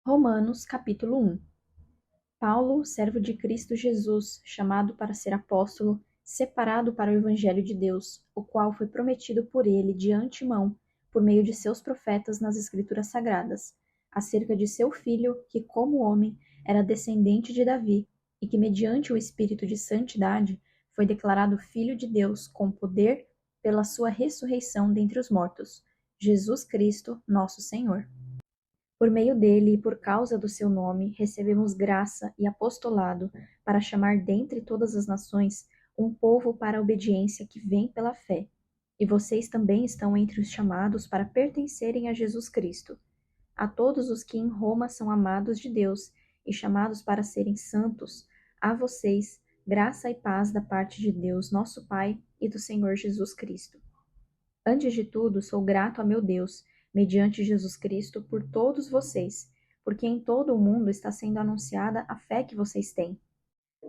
Romanos, capítulo 1. Paulo, servo de Cristo Jesus, chamado para ser apóstolo, separado para o evangelho de Deus, o qual foi prometido por ele de antemão, por meio de seus profetas nas Escrituras Sagradas, acerca de seu filho, que como homem era descendente de Davi, e que mediante o Espírito de santidade foi declarado Filho de Deus com poder pela sua ressurreição dentre os mortos, Jesus Cristo, nosso Senhor. Por meio dele e por causa do seu nome, recebemos graça e apostolado para chamar dentre todas as nações um povo para a obediência que vem pela fé. E vocês também estão entre os chamados para pertencerem a Jesus Cristo. A todos os que em Roma são amados de Deus e chamados para serem santos, a vocês, graça e paz da parte de Deus, nosso Pai, e do Senhor Jesus Cristo. Antes de tudo, sou grato a meu Deus, mediante Jesus Cristo, por todos vocês, porque em todo o mundo está sendo anunciada a fé que vocês têm.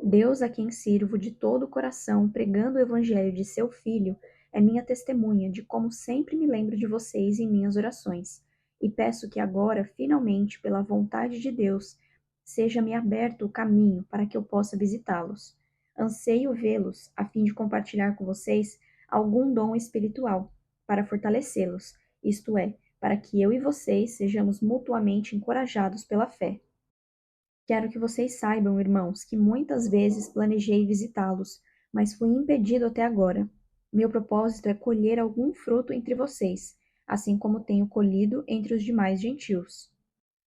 Deus, a quem sirvo de todo o coração, pregando o evangelho de seu Filho, é minha testemunha de como sempre me lembro de vocês em minhas orações, e peço que agora, finalmente, pela vontade de Deus, seja-me aberto o caminho para que eu possa visitá-los. Anseio vê-los, a fim de compartilhar com vocês algum dom espiritual, para fortalecê-los, isto é, para que eu e vocês sejamos mutuamente encorajados pela fé. Quero que vocês saibam, irmãos, que muitas vezes planejei visitá-los, mas fui impedido até agora. Meu propósito é colher algum fruto entre vocês, assim como tenho colhido entre os demais gentios.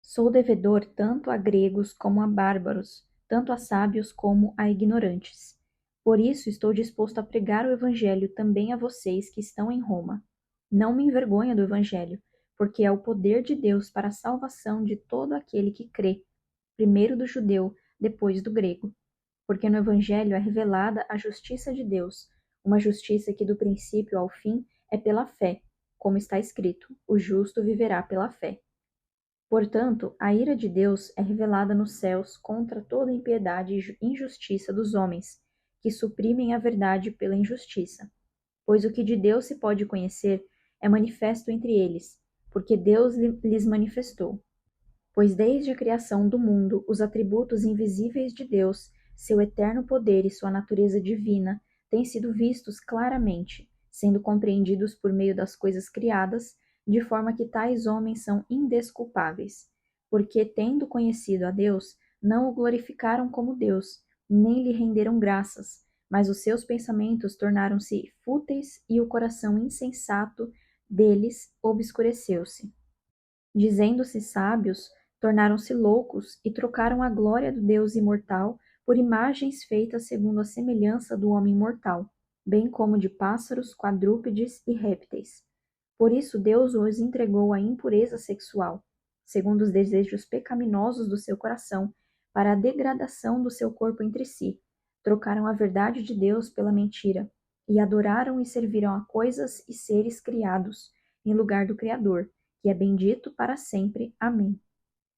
Sou devedor tanto a gregos como a bárbaros, tanto a sábios como a ignorantes. Por isso estou disposto a pregar o evangelho também a vocês que estão em Roma. Não me envergonho do evangelho, porque é o poder de Deus para a salvação de todo aquele que crê, primeiro do judeu, depois do grego. Porque no evangelho é revelada a justiça de Deus, uma justiça que do princípio ao fim é pela fé, como está escrito: o justo viverá pela fé. Portanto, a ira de Deus é revelada nos céus contra toda impiedade e injustiça dos homens, que suprimem a verdade pela injustiça. Pois o que de Deus se pode conhecer é manifesto entre eles, porque Deus lhes manifestou. Pois desde a criação do mundo, os atributos invisíveis de Deus, seu eterno poder e sua natureza divina, têm sido vistos claramente, sendo compreendidos por meio das coisas criadas, de forma que tais homens são indesculpáveis, porque, tendo conhecido a Deus, não o glorificaram como Deus, nem lhe renderam graças, mas os seus pensamentos tornaram-se fúteis e o coração insensato deles obscureceu-se. Dizendo-se sábios, tornaram-se loucos e trocaram a glória do Deus imortal por imagens feitas segundo a semelhança do homem mortal, bem como de pássaros, quadrúpedes e répteis. Por isso Deus os entregou à impureza sexual, segundo os desejos pecaminosos do seu coração, para a degradação do seu corpo entre si. Trocaram a verdade de Deus pela mentira, e adoraram e serviram a coisas e seres criados, em lugar do Criador, que é bendito para sempre. Amém.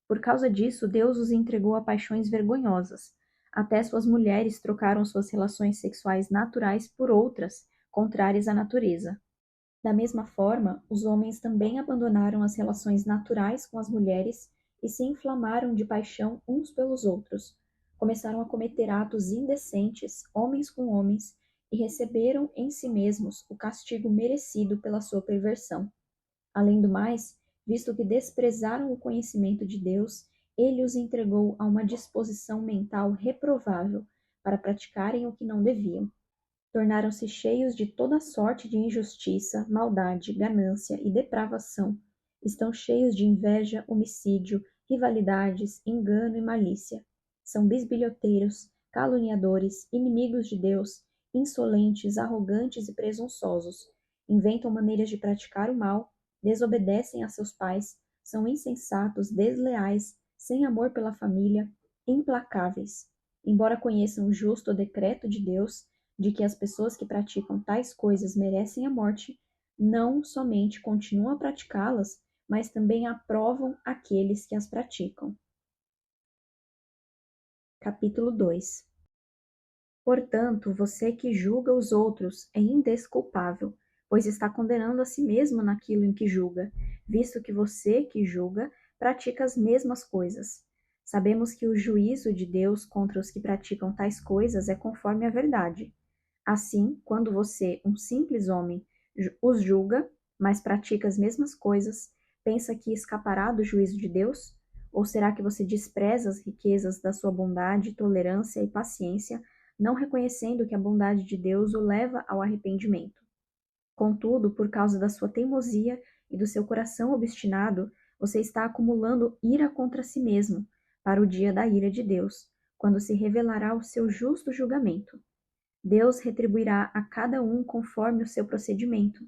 Por causa disso, Deus os entregou a paixões vergonhosas. Até suas mulheres trocaram suas relações sexuais naturais por outras, contrárias à natureza. Da mesma forma, os homens também abandonaram as relações naturais com as mulheres e se inflamaram de paixão uns pelos outros. Começaram a cometer atos indecentes, homens com homens, e receberam em si mesmos o castigo merecido pela sua perversão. Além do mais, visto que desprezaram o conhecimento de Deus, ele os entregou a uma disposição mental reprovável para praticarem o que não deviam. Tornaram-se cheios de toda sorte de injustiça, maldade, ganância e depravação. Estão cheios de inveja, homicídio, rivalidades, engano e malícia. São bisbilhoteiros, caluniadores, inimigos de Deus, insolentes, arrogantes e presunçosos. Inventam maneiras de praticar o mal, desobedecem a seus pais, são insensatos, desleais, sem amor pela família, implacáveis. Embora conheçam o justo decreto de Deus, de que as pessoas que praticam tais coisas merecem a morte, não somente continuam a praticá-las, mas também aprovam aqueles que as praticam. Capítulo 2. Portanto, você que julga os outros é indesculpável, pois está condenando a si mesmo naquilo em que julga, visto que você que julga pratica as mesmas coisas. Sabemos que o juízo de Deus contra os que praticam tais coisas é conforme a verdade. Assim, quando você, um simples homem, os julga, mas pratica as mesmas coisas, pensa que escapará do juízo de Deus? Ou será que você despreza as riquezas da sua bondade, tolerância e paciência, não reconhecendo que a bondade de Deus o leva ao arrependimento? Contudo, por causa da sua teimosia e do seu coração obstinado, você está acumulando ira contra si mesmo, para o dia da ira de Deus, quando se revelará o seu justo julgamento. Deus retribuirá a cada um conforme o seu procedimento.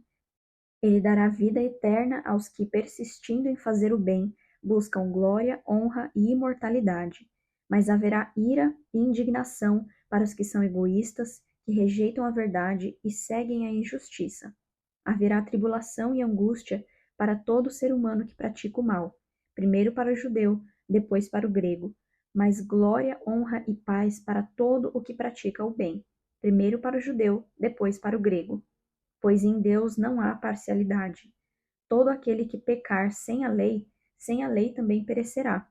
Ele dará vida eterna aos que, persistindo em fazer o bem, buscam glória, honra e imortalidade. Mas haverá ira e indignação para os que são egoístas, que rejeitam a verdade e seguem a injustiça. Haverá tribulação e angústia para todo ser humano que pratica o mal, primeiro para o judeu, depois para o grego, mas glória, honra e paz para todo o que pratica o bem, primeiro para o judeu, depois para o grego. Pois em Deus não há parcialidade. Todo aquele que pecar sem a lei também perecerá.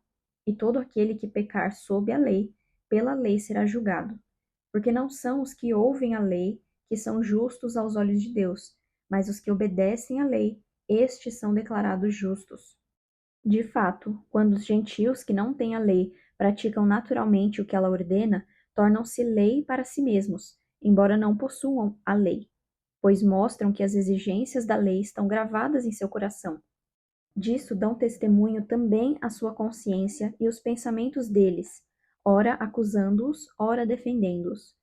E todo aquele que pecar sob a lei, pela lei será julgado. Porque não são os que ouvem a lei que são justos aos olhos de Deus, mas os que obedecem à lei, estes são declarados justos. De fato, quando os gentios que não têm a lei praticam naturalmente o que ela ordena, tornam-se lei para si mesmos, embora não possuam a lei, pois mostram que as exigências da lei estão gravadas em seu coração. Disso dão testemunho também a sua consciência e os pensamentos deles, ora acusando-os, ora defendendo-os.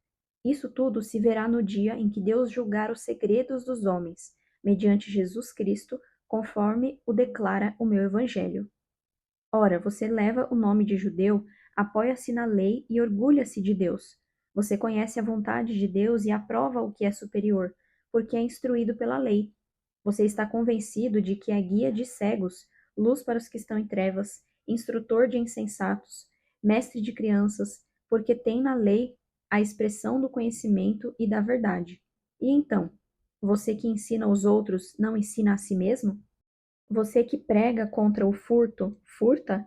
Isso tudo se verá no dia em que Deus julgar os segredos dos homens, mediante Jesus Cristo, conforme o declara o meu Evangelho. Ora, você leva o nome de judeu, apoia-se na lei e orgulha-se de Deus. Você conhece a vontade de Deus e aprova o que é superior, porque é instruído pela lei. Você está convencido de que é guia de cegos, luz para os que estão em trevas, instrutor de insensatos, mestre de crianças, porque tem na lei a expressão do conhecimento e da verdade. E então, você que ensina os outros, não ensina a si mesmo? Você que prega contra o furto, furta?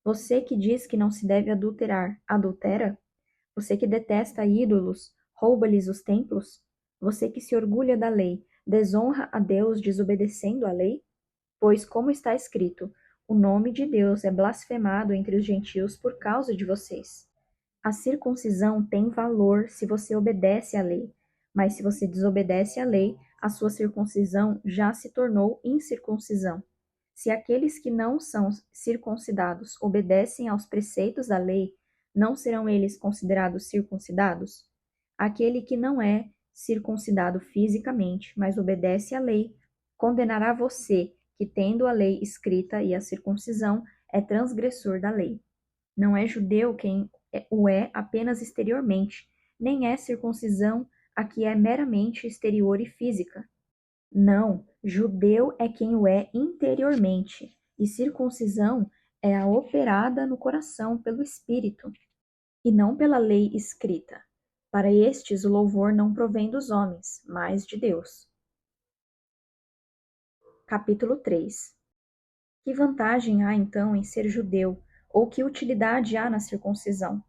Você que diz que não se deve adulterar, adultera? Você que detesta ídolos, rouba-lhes os templos? Você que se orgulha da lei, desonra a Deus desobedecendo a lei? Pois, como está escrito, o nome de Deus é blasfemado entre os gentios por causa de vocês. A circuncisão tem valor se você obedece à lei, mas se você desobedece à lei, a sua circuncisão já se tornou incircuncisão. Se aqueles que não são circuncidados obedecem aos preceitos da lei, não serão eles considerados circuncidados? Aquele que não é circuncidado fisicamente, mas obedece à lei, condenará você, que tendo a lei escrita e a circuncisão, é transgressor da lei. Não é judeu quem o é apenas exteriormente, nem é circuncisão a que é meramente exterior e física. Não, judeu é quem o é interiormente, e circuncisão é a operada no coração pelo Espírito, e não pela lei escrita. Para estes o louvor não provém dos homens, mas de Deus. Capítulo 3. Que vantagem há então em ser judeu, ou que utilidade há na circuncisão?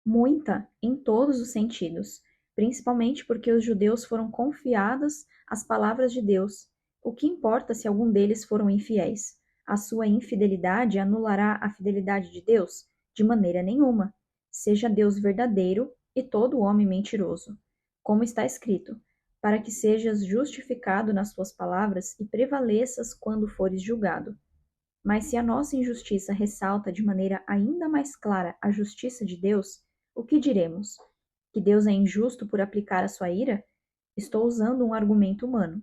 Muita, em todos os sentidos, principalmente porque os judeus foram confiadas as palavras de Deus. O que importa se algum deles foram infiéis? A sua infidelidade anulará a fidelidade de Deus? De maneira nenhuma. Seja Deus verdadeiro e todo homem mentiroso. Como está escrito: para que sejas justificado nas tuas palavras e prevaleças quando fores julgado. Mas se a nossa injustiça ressalta de maneira ainda mais clara a justiça de Deus, o que diremos? Que Deus é injusto por aplicar a sua ira? Estou usando um argumento humano.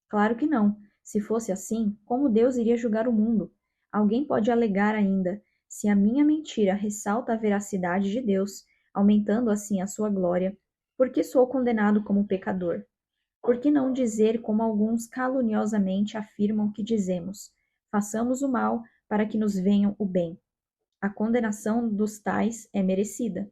Claro que não. Se fosse assim, como Deus iria julgar o mundo? Alguém pode alegar ainda: se a minha mentira ressalta a veracidade de Deus, aumentando assim a sua glória, por que sou condenado como pecador? Por que não dizer como alguns caluniosamente afirmam que dizemos: façamos o mal para que nos venha o bem? A condenação dos tais é merecida.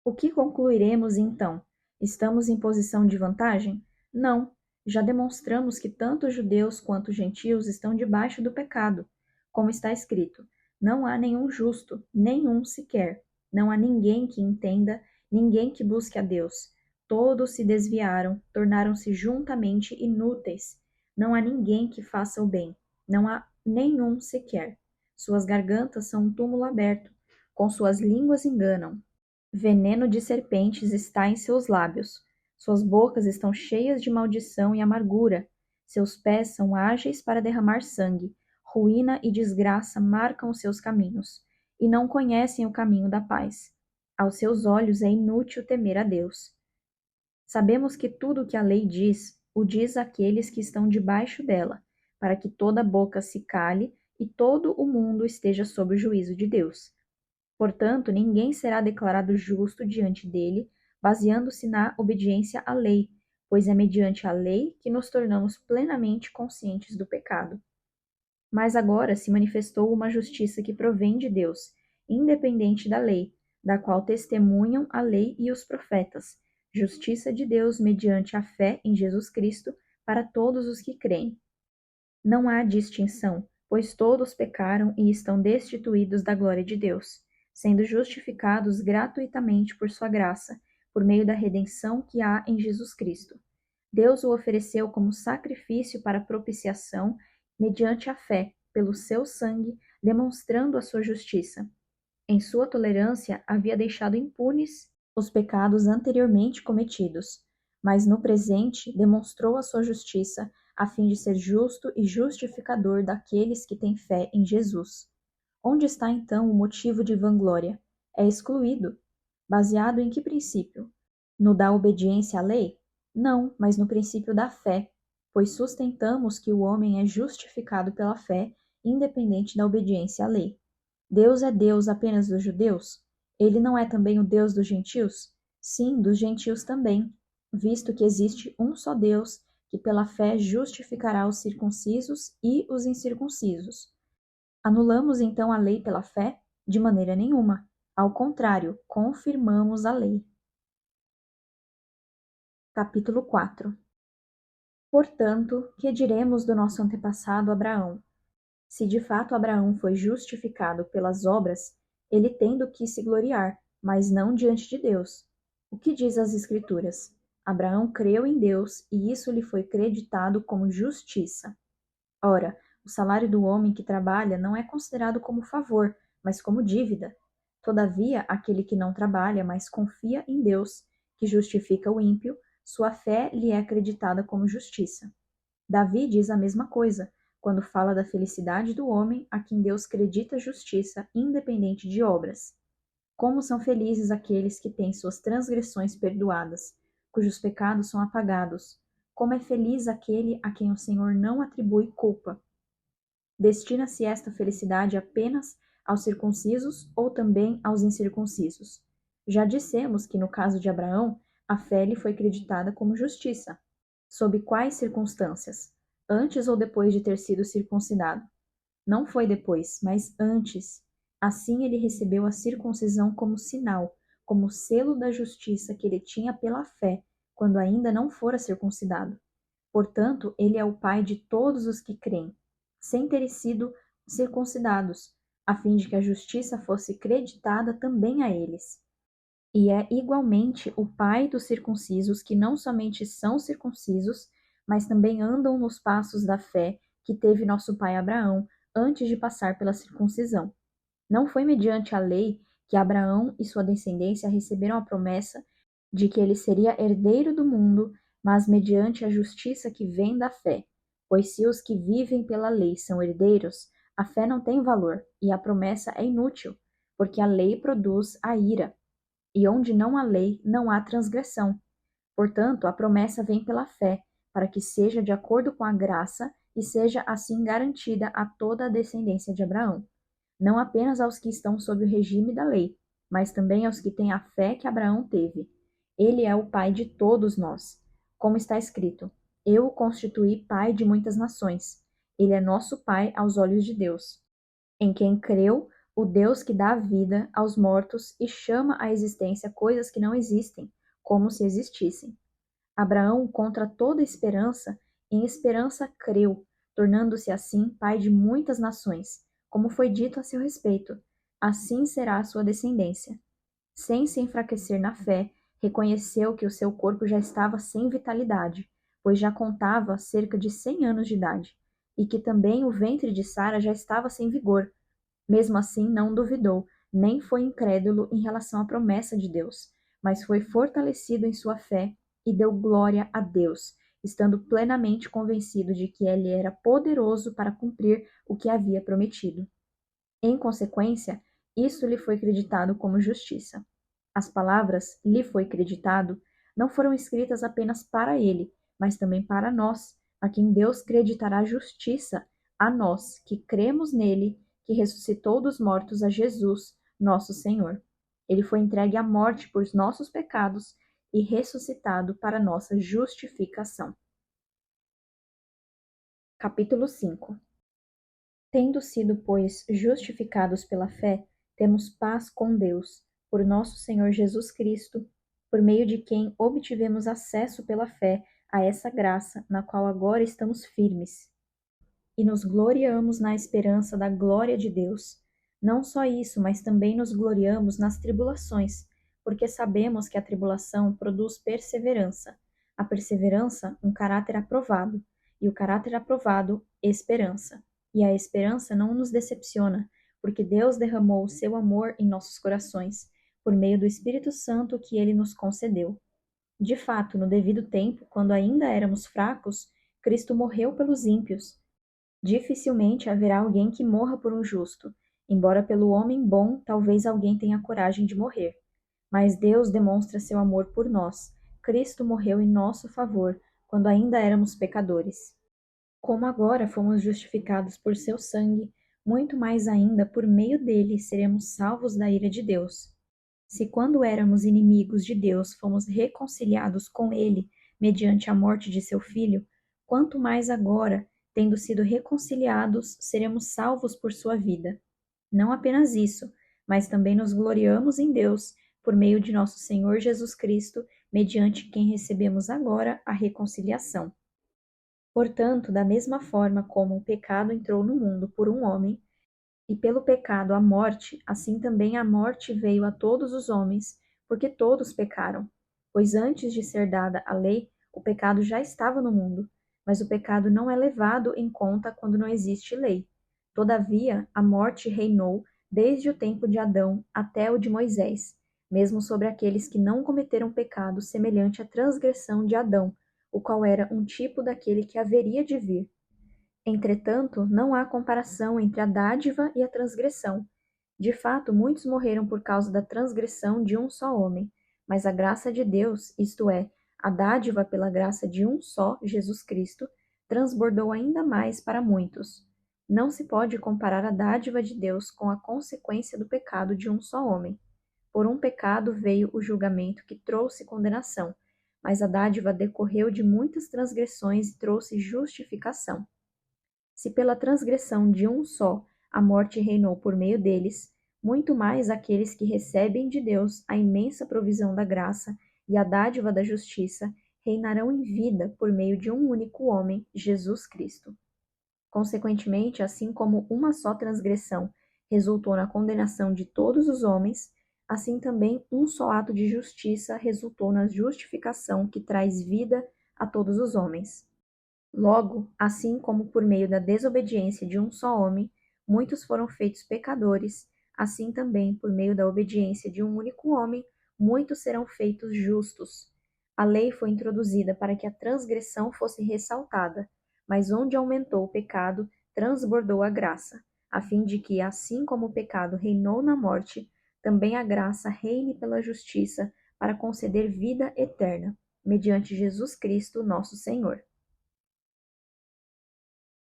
O que concluiremos então? Estamos em posição de vantagem? Não. Já demonstramos que tanto os judeus quanto os gentios estão debaixo do pecado. Como está escrito: Não há nenhum justo, nenhum sequer. Não há ninguém que entenda, ninguém que busque a Deus. Todos se desviaram, tornaram-se juntamente inúteis. Não há ninguém que faça o bem. Não há nenhum sequer. Suas gargantas são um túmulo aberto. Com suas línguas enganam. Veneno de serpentes está em seus lábios. Suas bocas estão cheias de maldição e amargura. Seus pés são ágeis para derramar sangue. Ruína e desgraça marcam os seus caminhos, e não conhecem o caminho da paz. Aos seus olhos é inútil temer a Deus. Sabemos que tudo o que a lei diz, o diz àqueles que estão debaixo dela, para que toda boca se cale e todo o mundo esteja sob o juízo de Deus. Portanto, ninguém será declarado justo diante dele, baseando-se na obediência à lei, pois é mediante a lei que nos tornamos plenamente conscientes do pecado. Mas agora se manifestou uma justiça que provém de Deus, independente da lei, da qual testemunham a lei e os profetas, justiça de Deus mediante a fé em Jesus Cristo para todos os que creem. Não há distinção, pois todos pecaram e estão destituídos da glória de Deus, sendo justificados gratuitamente por sua graça, por meio da redenção que há em Jesus Cristo. Deus o ofereceu como sacrifício para propiciação mediante a fé, pelo seu sangue, demonstrando a sua justiça. Em sua tolerância, havia deixado impunes os pecados anteriormente cometidos, mas no presente demonstrou a sua justiça, a fim de ser justo e justificador daqueles que têm fé em Jesus. Onde está então o motivo de vanglória? É excluído. Baseado em que princípio? No da obediência à lei? Não, mas no princípio da fé, pois sustentamos que o homem é justificado pela fé, independente da obediência à lei. Deus é Deus apenas dos judeus? Ele não é também o Deus dos gentios? Sim, dos gentios também, visto que existe um só Deus, que pela fé justificará os circuncisos e os incircuncisos. Anulamos então a lei pela fé? De maneira nenhuma. Ao contrário, confirmamos a lei. Capítulo 4. Portanto, que diremos do nosso antepassado Abraão? Se de fato Abraão foi justificado pelas obras, ele tem do que se gloriar, mas não diante de Deus. O que diz as Escrituras? Abraão creu em Deus e isso lhe foi creditado como justiça. Ora, o salário do homem que trabalha não é considerado como favor, mas como dívida. Todavia, aquele que não trabalha, mas confia em Deus, que justifica o ímpio, sua fé lhe é acreditada como justiça. Davi diz a mesma coisa, quando fala da felicidade do homem a quem Deus credita justiça, independente de obras. Como são felizes aqueles que têm suas transgressões perdoadas, cujos pecados são apagados. Como é feliz aquele a quem o Senhor não atribui culpa. Destina-se esta felicidade apenas aos circuncisos ou também aos incircuncisos? Já dissemos que no caso de Abraão, a fé lhe foi creditada como justiça. Sob quais circunstâncias? Antes ou depois de ter sido circuncidado? Não foi depois, mas antes. Assim ele recebeu a circuncisão como sinal, como selo da justiça que ele tinha pela fé, quando ainda não fora circuncidado. Portanto, ele é o pai de todos os que creem, sem terem sido circuncidados, a fim de que a justiça fosse creditada também a eles. E é igualmente o pai dos circuncisos que não somente são circuncisos, mas também andam nos passos da fé que teve nosso pai Abraão antes de passar pela circuncisão. Não foi mediante a lei que Abraão e sua descendência receberam a promessa de que ele seria herdeiro do mundo, mas mediante a justiça que vem da fé. Pois se os que vivem pela lei são herdeiros, a fé não tem valor e a promessa é inútil, porque a lei produz a ira. E onde não há lei, não há transgressão. Portanto, a promessa vem pela fé, para que seja de acordo com a graça e seja assim garantida a toda a descendência de Abraão, não apenas aos que estão sob o regime da lei, mas também aos que têm a fé que Abraão teve. Ele é o pai de todos nós. Como está escrito: Eu o constituí pai de muitas nações. Ele é nosso pai aos olhos de Deus, em quem creu o Deus que dá vida aos mortos e chama à existência coisas que não existem, como se existissem. Abraão, contra toda esperança, em esperança creu, tornando-se assim pai de muitas nações, como foi dito a seu respeito, assim será a sua descendência. Sem se enfraquecer na fé, reconheceu que o seu corpo já estava sem vitalidade, pois já contava cerca de 100 anos de idade, e que também o ventre de Sara já estava sem vigor. Mesmo assim, não duvidou, nem foi incrédulo em relação à promessa de Deus, mas foi fortalecido em sua fé e deu glória a Deus, estando plenamente convencido de que ele era poderoso para cumprir o que havia prometido. Em consequência, isso lhe foi creditado como justiça. As palavras "lhe foi creditado" não foram escritas apenas para ele, mas também para nós, a quem Deus creditará justiça, a nós que cremos nele, que ressuscitou dos mortos a Jesus, nosso Senhor. Ele foi entregue à morte por nossos pecados e ressuscitado para nossa justificação. Capítulo 5. Tendo sido, pois, justificados pela fé, temos paz com Deus, por nosso Senhor Jesus Cristo, por meio de quem obtivemos acesso pela fé a essa graça, na qual agora estamos firmes. E nos gloriamos na esperança da glória de Deus. Não só isso, mas também nos gloriamos nas tribulações, porque sabemos que a tribulação produz perseverança. A perseverança, um caráter aprovado, e o caráter aprovado, esperança. E a esperança não nos decepciona, porque Deus derramou o seu amor em nossos corações, por meio do Espírito Santo que ele nos concedeu. De fato, no devido tempo, quando ainda éramos fracos, Cristo morreu pelos ímpios. Dificilmente haverá alguém que morra por um justo, embora pelo homem bom talvez alguém tenha coragem de morrer. Mas Deus demonstra seu amor por nós. Cristo morreu em nosso favor, quando ainda éramos pecadores. Como agora fomos justificados por seu sangue, muito mais ainda por meio dele seremos salvos da ira de Deus. Se quando éramos inimigos de Deus fomos reconciliados com ele mediante a morte de seu filho, quanto mais agora, tendo sido reconciliados, seremos salvos por sua vida. Não apenas isso, mas também nos gloriamos em Deus, por meio de nosso Senhor Jesus Cristo, mediante quem recebemos agora a reconciliação. Portanto, da mesma forma como o pecado entrou no mundo por um homem, e pelo pecado a morte, assim também a morte veio a todos os homens, porque todos pecaram. Pois antes de ser dada a lei, o pecado já estava no mundo, mas o pecado não é levado em conta quando não existe lei. Todavia, a morte reinou desde o tempo de Adão até o de Moisés, mesmo sobre aqueles que não cometeram pecado semelhante à transgressão de Adão, o qual era um tipo daquele que haveria de vir. Entretanto, não há comparação entre a dádiva e a transgressão. De fato, muitos morreram por causa da transgressão de um só homem, mas a graça de Deus, isto é, a dádiva pela graça de um só, Jesus Cristo, transbordou ainda mais para muitos. Não se pode comparar a dádiva de Deus com a consequência do pecado de um só homem. Por um pecado veio o julgamento que trouxe condenação, mas a dádiva decorreu de muitas transgressões e trouxe justificação. Se pela transgressão de um só a morte reinou por meio deles, muito mais aqueles que recebem de Deus a imensa provisão da graça e a dádiva da justiça reinarão em vida por meio de um único homem, Jesus Cristo. Consequentemente, assim como uma só transgressão resultou na condenação de todos os homens, assim também um só ato de justiça resultou na justificação que traz vida a todos os homens. Logo, assim como por meio da desobediência de um só homem, muitos foram feitos pecadores, assim também por meio da obediência de um único homem, muitos serão feitos justos. A lei foi introduzida para que a transgressão fosse ressaltada, mas onde aumentou o pecado, transbordou a graça, a fim de que, assim como o pecado reinou na morte, também a graça reine pela justiça para conceder vida eterna, mediante Jesus Cristo, nosso Senhor.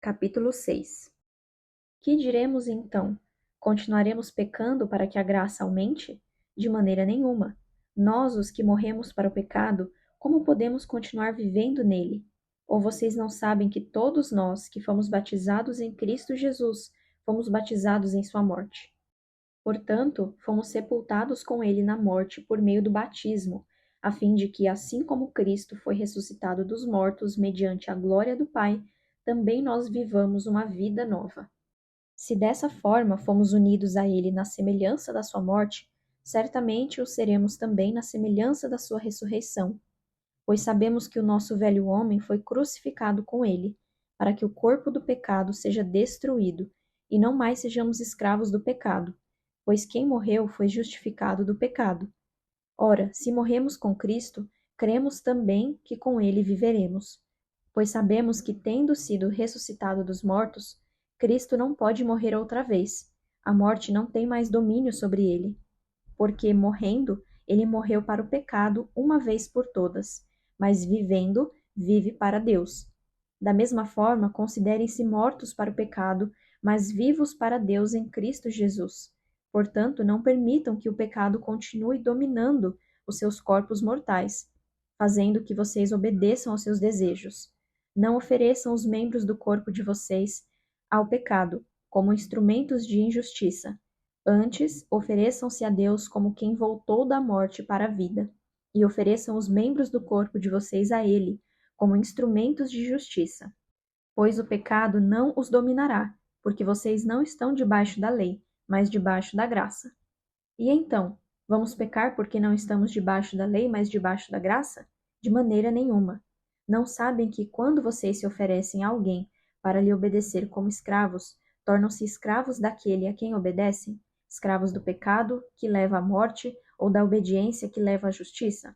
Capítulo 6. Que diremos então? Continuaremos pecando para que a graça aumente? De maneira nenhuma. Nós, os que morremos para o pecado, como podemos continuar vivendo nele? Ou vocês não sabem que todos nós que fomos batizados em Cristo Jesus, fomos batizados em sua morte? Portanto, fomos sepultados com ele na morte por meio do batismo, a fim de que, assim como Cristo foi ressuscitado dos mortos mediante a glória do Pai, também nós vivamos uma vida nova. Se dessa forma fomos unidos a ele na semelhança da sua morte, certamente o seremos também na semelhança da sua ressurreição. Pois sabemos que o nosso velho homem foi crucificado com ele, para que o corpo do pecado seja destruído, e não mais sejamos escravos do pecado, pois quem morreu foi justificado do pecado. Ora, se morremos com Cristo, cremos também que com ele viveremos. Pois sabemos que, tendo sido ressuscitado dos mortos, Cristo não pode morrer outra vez. A morte não tem mais domínio sobre ele. Porque, morrendo, ele morreu para o pecado uma vez por todas, mas vivendo, vive para Deus. Da mesma forma, considerem-se mortos para o pecado, mas vivos para Deus em Cristo Jesus. Portanto, não permitam que o pecado continue dominando os seus corpos mortais, fazendo que vocês obedeçam aos seus desejos. Não ofereçam os membros do corpo de vocês ao pecado, como instrumentos de injustiça. Antes, ofereçam-se a Deus como quem voltou da morte para a vida, e ofereçam os membros do corpo de vocês a Ele, como instrumentos de justiça. Pois o pecado não os dominará, porque vocês não estão debaixo da lei, mas debaixo da graça. E então, vamos pecar porque não estamos debaixo da lei, mas debaixo da graça? De maneira nenhuma. Não sabem que quando vocês se oferecem a alguém para lhe obedecer como escravos, tornam-se escravos daquele a quem obedecem? Escravos do pecado, que leva à morte, ou da obediência, que leva à justiça?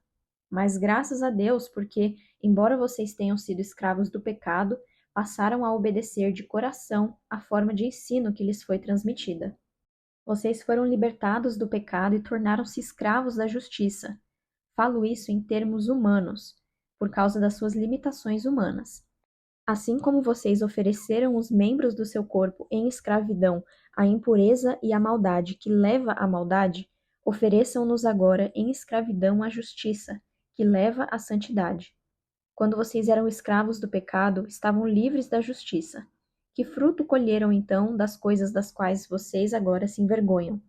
Mas graças a Deus, porque, embora vocês tenham sido escravos do pecado, passaram a obedecer de coração a forma de ensino que lhes foi transmitida. Vocês foram libertados do pecado e tornaram-se escravos da justiça. Falo isso em termos humanos, por causa das suas limitações humanas. Assim como vocês ofereceram os membros do seu corpo em escravidão à impureza e à maldade que leva à maldade, ofereçam-nos agora em escravidão à justiça, que leva à santidade. Quando vocês eram escravos do pecado, estavam livres da justiça. Que fruto colheram então das coisas das quais vocês agora se envergonham?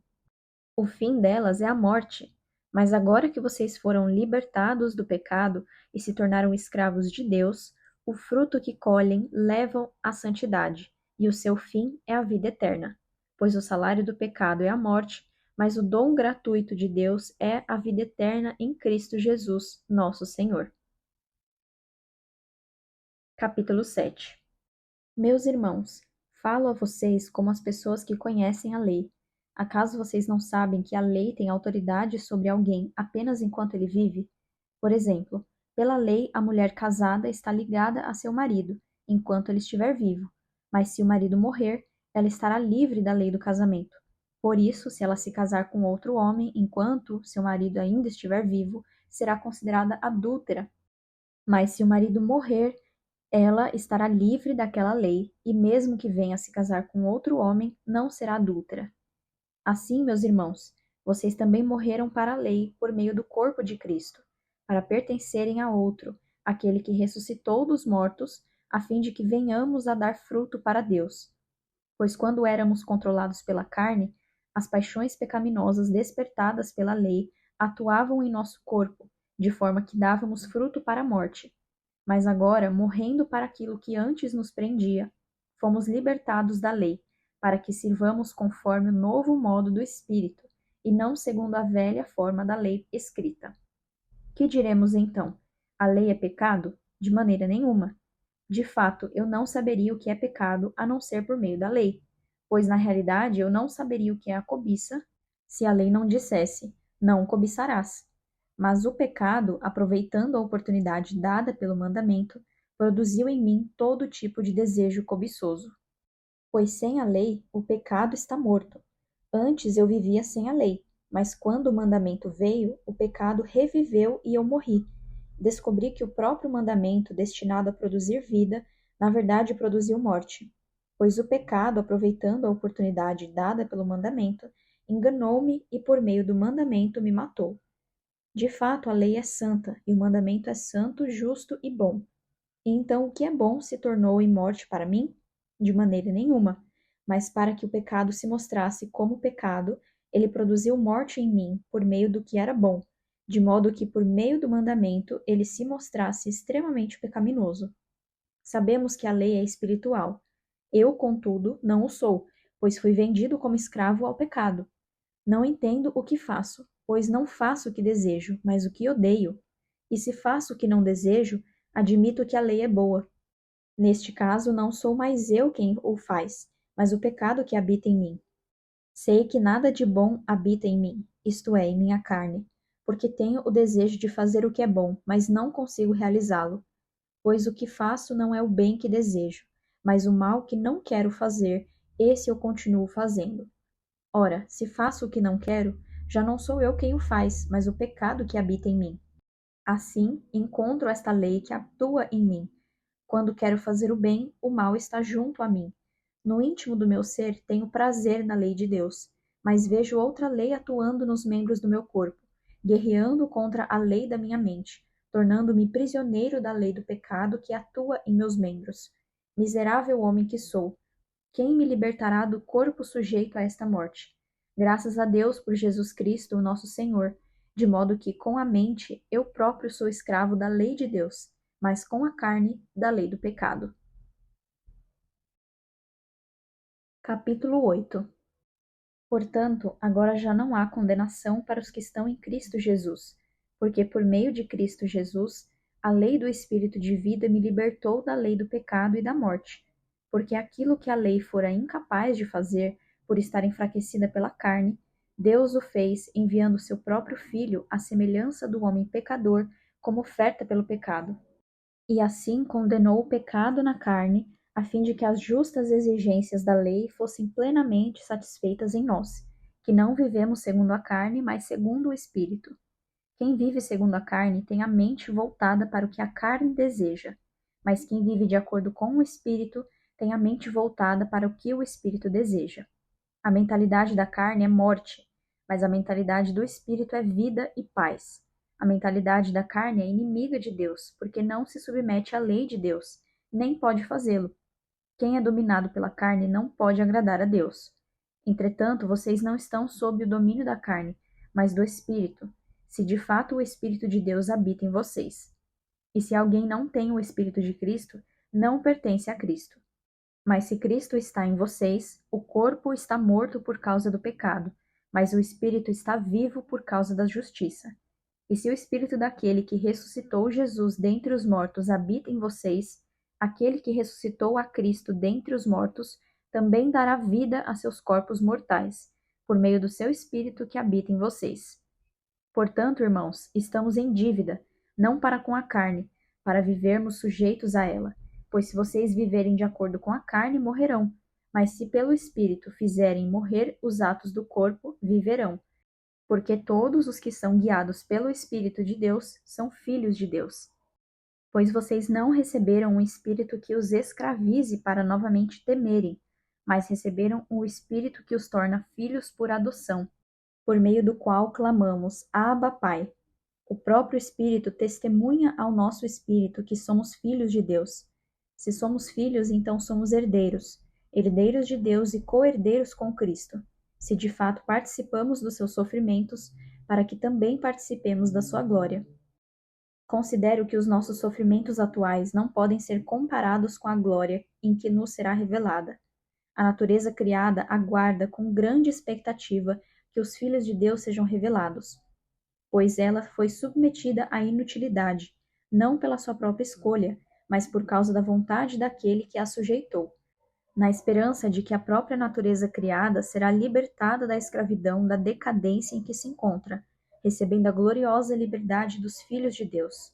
O fim delas é a morte. Mas agora que vocês foram libertados do pecado e se tornaram escravos de Deus, o fruto que colhem levam à santidade, e o seu fim é a vida eterna. Pois o salário do pecado é a morte, mas o dom gratuito de Deus é a vida eterna em Cristo Jesus, nosso Senhor. Capítulo 7. Meus irmãos, falo a vocês como as pessoas que conhecem a lei. Acaso vocês não sabem que a lei tem autoridade sobre alguém apenas enquanto ele vive? Por exemplo, pela lei, a mulher casada está ligada a seu marido, enquanto ele estiver vivo. Mas se o marido morrer, ela estará livre da lei do casamento. Por isso, se ela se casar com outro homem enquanto seu marido ainda estiver vivo, será considerada adúltera. Mas se o marido morrer, ela estará livre daquela lei, e mesmo que venha a se casar com outro homem, não será adúltera. Assim, meus irmãos, vocês também morreram para a lei por meio do corpo de Cristo, para pertencerem a outro, aquele que ressuscitou dos mortos, a fim de que venhamos a dar fruto para Deus. Pois quando éramos controlados pela carne, as paixões pecaminosas despertadas pela lei atuavam em nosso corpo, de forma que dávamos fruto para a morte. Mas agora, morrendo para aquilo que antes nos prendia, fomos libertados da lei, para que sirvamos conforme o novo modo do Espírito, e não segundo a velha forma da lei escrita. Que diremos então? A lei é pecado? De maneira nenhuma. De fato, eu não saberia o que é pecado a não ser por meio da lei, pois na realidade eu não saberia o que é a cobiça se a lei não dissesse: não cobiçarás. Mas o pecado, aproveitando a oportunidade dada pelo mandamento, produziu em mim todo tipo de desejo cobiçoso. Pois sem a lei, o pecado está morto. Antes eu vivia sem a lei, mas quando o mandamento veio, o pecado reviveu e eu morri. Descobri que o próprio mandamento, destinado a produzir vida, na verdade produziu morte. Pois o pecado, aproveitando a oportunidade dada pelo mandamento, enganou-me e por meio do mandamento me matou. De fato, a lei é santa, e o mandamento é santo, justo e bom. E então o que é bom se tornou em morte para mim? De maneira nenhuma. Mas para que o pecado se mostrasse como pecado, ele produziu morte em mim por meio do que era bom, de modo que por meio do mandamento ele se mostrasse extremamente pecaminoso. Sabemos que a lei é espiritual. Eu, contudo, não o sou, pois fui vendido como escravo ao pecado. Não entendo o que faço, pois não faço o que desejo, mas o que odeio. E se faço o que não desejo, admito que a lei é boa. Neste caso, não sou mais eu quem o faz, mas o pecado que habita em mim. Sei que nada de bom habita em mim, isto é, em minha carne, porque tenho o desejo de fazer o que é bom, mas não consigo realizá-lo. Pois o que faço não é o bem que desejo, mas o mal que não quero fazer, esse eu continuo fazendo. Ora, se faço o que não quero, já não sou eu quem o faz, mas o pecado que habita em mim. Assim, encontro esta lei que atua em mim. Quando quero fazer o bem, o mal está junto a mim. No íntimo do meu ser, tenho prazer na lei de Deus, mas vejo outra lei atuando nos membros do meu corpo, guerreando contra a lei da minha mente, tornando-me prisioneiro da lei do pecado que atua em meus membros. Miserável homem que sou, quem me libertará do corpo sujeito a esta morte? Graças a Deus por Jesus Cristo, o nosso Senhor, de modo que com a mente eu próprio sou escravo da lei de Deus, mas com a carne da lei do pecado. Capítulo 8. Portanto, agora já não há condenação para os que estão em Cristo Jesus, porque por meio de Cristo Jesus, a lei do Espírito de vida me libertou da lei do pecado e da morte, porque aquilo que a lei fora incapaz de fazer, por estar enfraquecida pela carne, Deus o fez enviando seu próprio Filho à semelhança do homem pecador como oferta pelo pecado. E assim condenou o pecado na carne, a fim de que as justas exigências da lei fossem plenamente satisfeitas em nós, que não vivemos segundo a carne, mas segundo o Espírito. Quem vive segundo a carne tem a mente voltada para o que a carne deseja, mas quem vive de acordo com o Espírito tem a mente voltada para o que o Espírito deseja. A mentalidade da carne é morte, mas a mentalidade do Espírito é vida e paz. A mentalidade da carne é inimiga de Deus, porque não se submete à lei de Deus, nem pode fazê-lo. Quem é dominado pela carne não pode agradar a Deus. Entretanto, vocês não estão sob o domínio da carne, mas do Espírito, se de fato o Espírito de Deus habita em vocês. E se alguém não tem o Espírito de Cristo, não pertence a Cristo. Mas se Cristo está em vocês, o corpo está morto por causa do pecado, mas o espírito está vivo por causa da justiça. E se o espírito daquele que ressuscitou Jesus dentre os mortos habita em vocês, aquele que ressuscitou a Cristo dentre os mortos também dará vida a seus corpos mortais, por meio do seu espírito que habita em vocês. Portanto, irmãos, estamos em dívida, não para com a carne, para vivermos sujeitos a ela. Pois se vocês viverem de acordo com a carne, morrerão. Mas se pelo Espírito fizerem morrer os atos do corpo, viverão. Porque todos os que são guiados pelo Espírito de Deus são filhos de Deus. Pois vocês não receberam um espírito que os escravize para novamente temerem, mas receberam o Espírito que os torna filhos por adoção, por meio do qual clamamos: Abba, Pai. O próprio Espírito testemunha ao nosso espírito que somos filhos de Deus. Se somos filhos, então somos herdeiros, herdeiros de Deus e co-herdeiros com Cristo, se de fato participamos dos seus sofrimentos, para que também participemos da sua glória. Considero que os nossos sofrimentos atuais não podem ser comparados com a glória em que nos será revelada. A natureza criada aguarda com grande expectativa que os filhos de Deus sejam revelados, pois ela foi submetida à inutilidade, não pela sua própria escolha, mas por causa da vontade daquele que a sujeitou, na esperança de que a própria natureza criada será libertada da escravidão da decadência em que se encontra, recebendo a gloriosa liberdade dos filhos de Deus.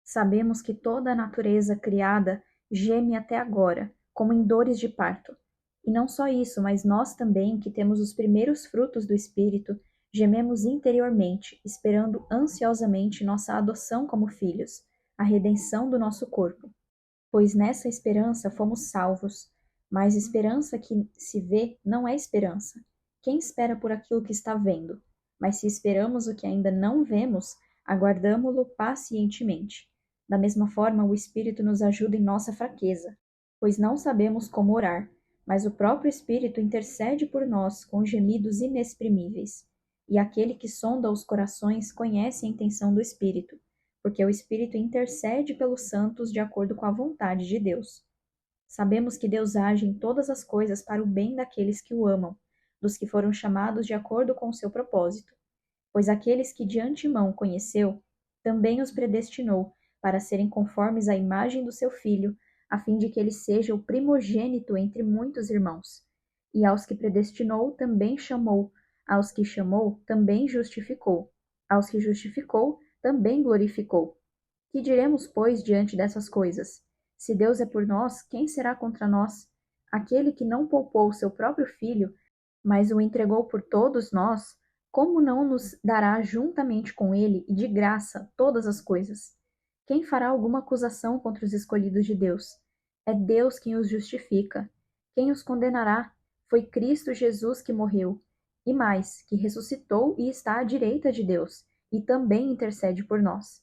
Sabemos que toda a natureza criada geme até agora, como em dores de parto. E não só isso, mas nós também, que temos os primeiros frutos do Espírito, gememos interiormente, esperando ansiosamente nossa adoção como filhos, a redenção do nosso corpo. Pois nessa esperança fomos salvos. Mas esperança que se vê não é esperança. Quem espera por aquilo que está vendo? Mas se esperamos o que ainda não vemos, aguardamo-lo pacientemente. Da mesma forma, o Espírito nos ajuda em nossa fraqueza, pois não sabemos como orar, mas o próprio Espírito intercede por nós com gemidos inexprimíveis. E aquele que sonda os corações conhece a intenção do Espírito, porque o Espírito intercede pelos santos de acordo com a vontade de Deus. Sabemos que Deus age em todas as coisas para o bem daqueles que o amam, dos que foram chamados de acordo com o seu propósito. Pois aqueles que de antemão conheceu, também os predestinou para serem conformes à imagem do seu Filho, a fim de que ele seja o primogênito entre muitos irmãos. E aos que predestinou, também chamou; aos que chamou, também justificou; aos que justificou, também glorificou. Que diremos, pois, diante dessas coisas? Se Deus é por nós, quem será contra nós? Aquele que não poupou seu próprio Filho, mas o entregou por todos nós, como não nos dará juntamente com ele e de graça todas as coisas? Quem fará alguma acusação contra os escolhidos de Deus? É Deus quem os justifica. Quem os condenará? Foi Cristo Jesus que morreu, e mais, que ressuscitou e está à direita de Deus, e também intercede por nós.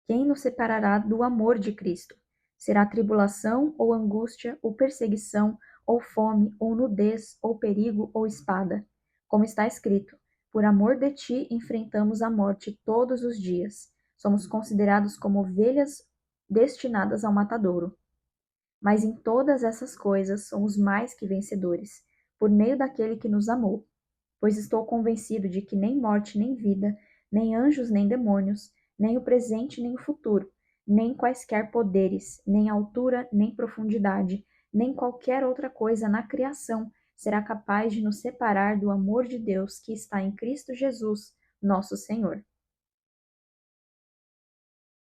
Quem nos separará do amor de Cristo? Será tribulação, ou angústia, ou perseguição, ou fome, ou nudez, ou perigo, ou espada? Como está escrito: por amor de ti enfrentamos a morte todos os dias. Somos considerados como ovelhas destinadas ao matadouro. Mas em todas essas coisas somos mais que vencedores, por meio daquele que nos amou. Pois estou convencido de que nem morte, nem vida, nem anjos, nem demônios, nem o presente, nem o futuro, nem quaisquer poderes, nem altura, nem profundidade, nem qualquer outra coisa na criação será capaz de nos separar do amor de Deus que está em Cristo Jesus, nosso Senhor.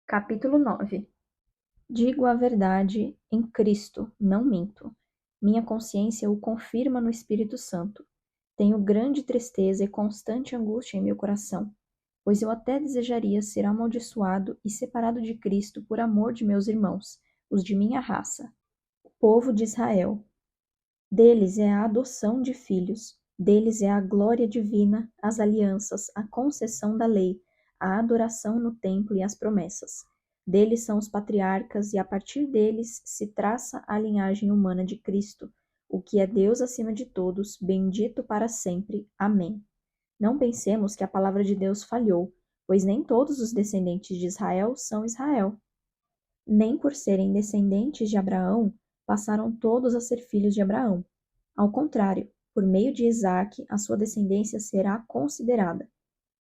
Capítulo 9. Digo a verdade em Cristo, não minto. Minha consciência o confirma no Espírito Santo. Tenho grande tristeza e constante angústia em meu coração, pois eu até desejaria ser amaldiçoado e separado de Cristo por amor de meus irmãos, os de minha raça, o povo de Israel. Deles é a adoção de filhos, deles é a glória divina, as alianças, a concessão da lei, a adoração no templo e as promessas. Deles são os patriarcas, e a partir deles se traça a linhagem humana de Cristo, o que é Deus acima de todos, bendito para sempre. Amém. Não pensemos que a palavra de Deus falhou, pois nem todos os descendentes de Israel são Israel. Nem por serem descendentes de Abraão, passaram todos a ser filhos de Abraão. Ao contrário, por meio de Isaque, a sua descendência será considerada.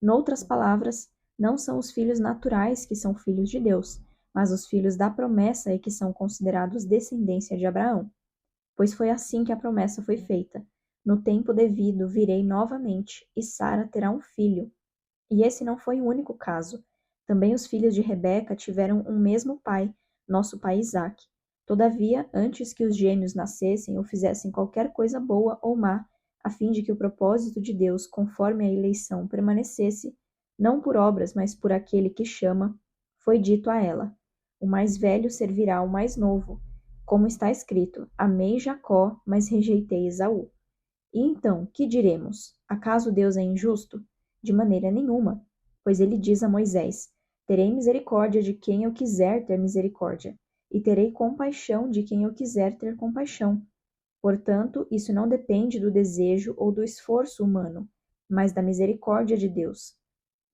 Noutras palavras, não são os filhos naturais que são filhos de Deus, mas os filhos da promessa é que são considerados descendência de Abraão. Pois foi assim que a promessa foi feita: no tempo devido virei novamente, e Sara terá um filho. E esse não foi o único caso. Também os filhos de Rebeca tiveram um mesmo pai, nosso pai Isaque. Todavia, antes que os gêmeos nascessem ou fizessem qualquer coisa boa ou má, a fim de que o propósito de Deus, conforme a eleição, permanecesse, não por obras, mas por aquele que chama, foi dito a ela: o mais velho servirá ao mais novo. Como está escrito: amei Jacó, mas rejeitei Esaú. E então, que diremos? Acaso Deus é injusto? De maneira nenhuma, pois ele diz a Moisés: terei misericórdia de quem eu quiser ter misericórdia, e terei compaixão de quem eu quiser ter compaixão. Portanto, isso não depende do desejo ou do esforço humano, mas da misericórdia de Deus.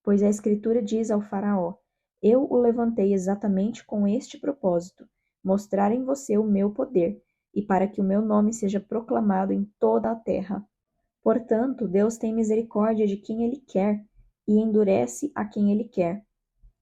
Pois a Escritura diz ao Faraó: eu o levantei exatamente com este propósito, mostrar em você o meu poder, e para que o meu nome seja proclamado em toda a terra. Portanto, Deus tem misericórdia de quem Ele quer, e endurece a quem Ele quer.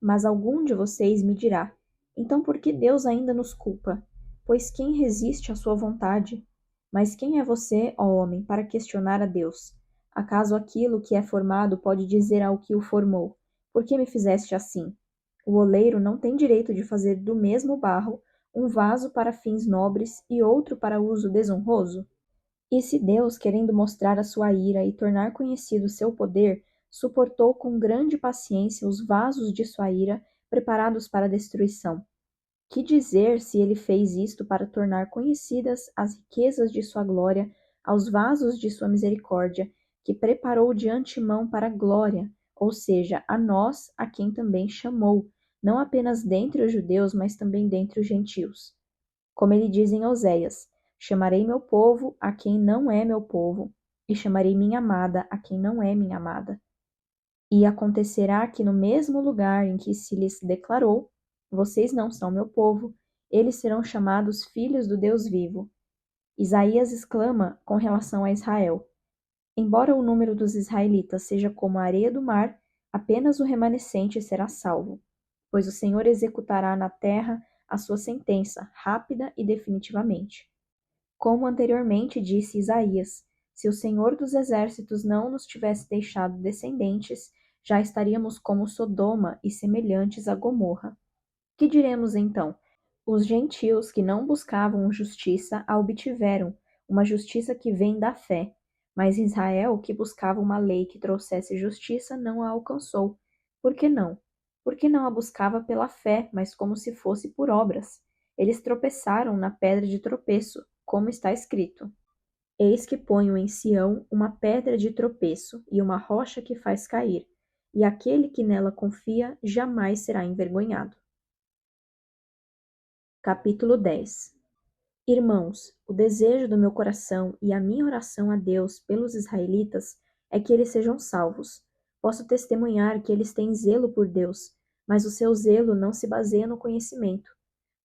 Mas algum de vocês me dirá: então por que Deus ainda nos culpa? Pois quem resiste à sua vontade? Mas quem é você, ó homem, para questionar a Deus? Acaso aquilo que é formado pode dizer ao que o formou: por que me fizeste assim? O oleiro não tem direito de fazer do mesmo barro um vaso para fins nobres e outro para uso desonroso? E se Deus, querendo mostrar a sua ira e tornar conhecido seu poder, suportou com grande paciência os vasos de sua ira preparados para a destruição? Que dizer se ele fez isto para tornar conhecidas as riquezas de sua glória aos vasos de sua misericórdia, que preparou de antemão para a glória, ou seja, a nós, a quem também chamou, não apenas dentre os judeus, mas também dentre os gentios? Como ele diz em Oséias: chamarei meu povo a quem não é meu povo, e chamarei minha amada a quem não é minha amada. E acontecerá que no mesmo lugar em que se lhes declarou: vocês não são meu povo, Eles serão chamados filhos do Deus vivo. Isaías exclama com relação a Israel: embora o número dos israelitas seja como a areia do mar, apenas o remanescente será salvo, pois o Senhor executará na terra a sua sentença, rápida e definitivamente. Como anteriormente disse Isaías, se o Senhor dos exércitos não nos tivesse deixado descendentes, já estaríamos como Sodoma e semelhantes a Gomorra. Que diremos então? Os gentios que não buscavam justiça a obtiveram, uma justiça que vem da fé. Mas Israel, que buscava uma lei que trouxesse justiça, não a alcançou. Por que não? Porque não a buscava pela fé, mas como se fosse por obras. Eles tropeçaram na pedra de tropeço, como está escrito: eis que ponho em Sião uma pedra de tropeço e uma rocha que faz cair, e aquele que nela confia jamais será envergonhado. Capítulo 10. Irmãos, o desejo do meu coração e a minha oração a Deus pelos israelitas é que eles sejam salvos. Posso testemunhar que eles têm zelo por Deus, mas o seu zelo não se baseia no conhecimento.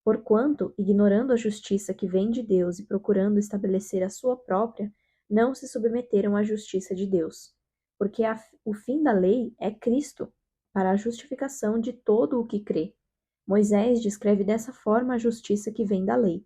Porquanto, ignorando a justiça que vem de Deus e procurando estabelecer a sua própria, não se submeteram à justiça de Deus. Porque o fim da lei é Cristo, para a justificação de todo o que crê. Moisés descreve dessa forma a justiça que vem da lei.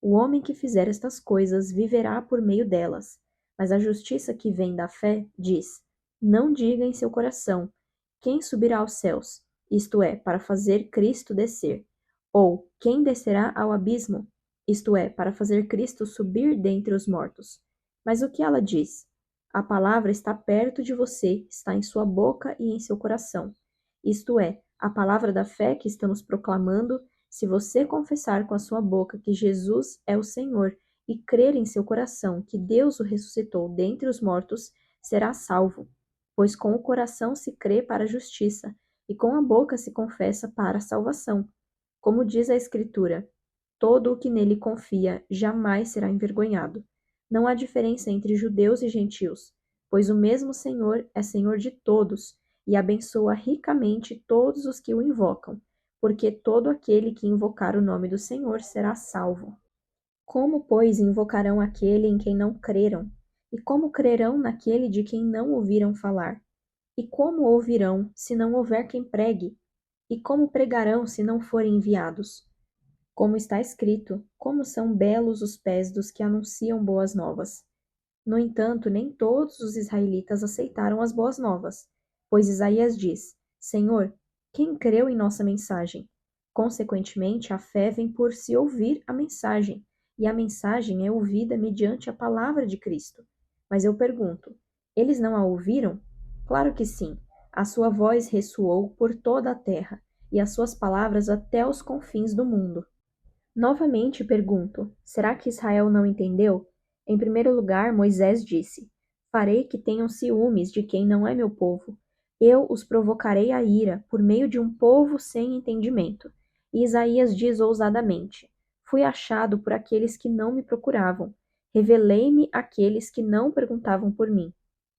O homem que fizer estas coisas viverá por meio delas. Mas a justiça que vem da fé diz: não diga em seu coração: quem subirá aos céus? Isto é, para fazer Cristo descer. Ou quem descerá ao abismo? Isto é, para fazer Cristo subir dentre os mortos. Mas o que ela diz? A palavra está perto de você, está em sua boca e em seu coração. Isto é, a palavra da fé que estamos proclamando. Se você confessar com a sua boca que Jesus é o Senhor e crer em seu coração que Deus o ressuscitou dentre os mortos, será salvo. Pois com o coração se crê para a justiça, e com a boca se confessa para a salvação. Como diz a Escritura: todo o que nele confia jamais será envergonhado. Não há diferença entre judeus e gentios, pois o mesmo Senhor é Senhor de todos, e abençoa ricamente todos os que o invocam, porque todo aquele que invocar o nome do Senhor será salvo. Como, pois, invocarão aquele em quem não creram? E como crerão naquele de quem não ouviram falar? E como ouvirão, se não houver quem pregue? E como pregarão, se não forem enviados? Como está escrito, como são belos os pés dos que anunciam boas novas. No entanto, nem todos os israelitas aceitaram as boas novas, pois Isaías diz: Senhor, quem creu em nossa mensagem? Consequentemente, a fé vem por se ouvir a mensagem, e a mensagem é ouvida mediante a palavra de Cristo. Mas eu pergunto: eles não a ouviram? Claro que sim. A sua voz ressoou por toda a terra, e as suas palavras até os confins do mundo. Novamente pergunto: será que Israel não entendeu? Em primeiro lugar, Moisés disse: farei que tenham ciúmes de quem não é meu povo. Eu os provocarei à ira por meio de um povo sem entendimento. E Isaías diz ousadamente: fui achado por aqueles que não me procuravam. Revelei-me àqueles que não perguntavam por mim.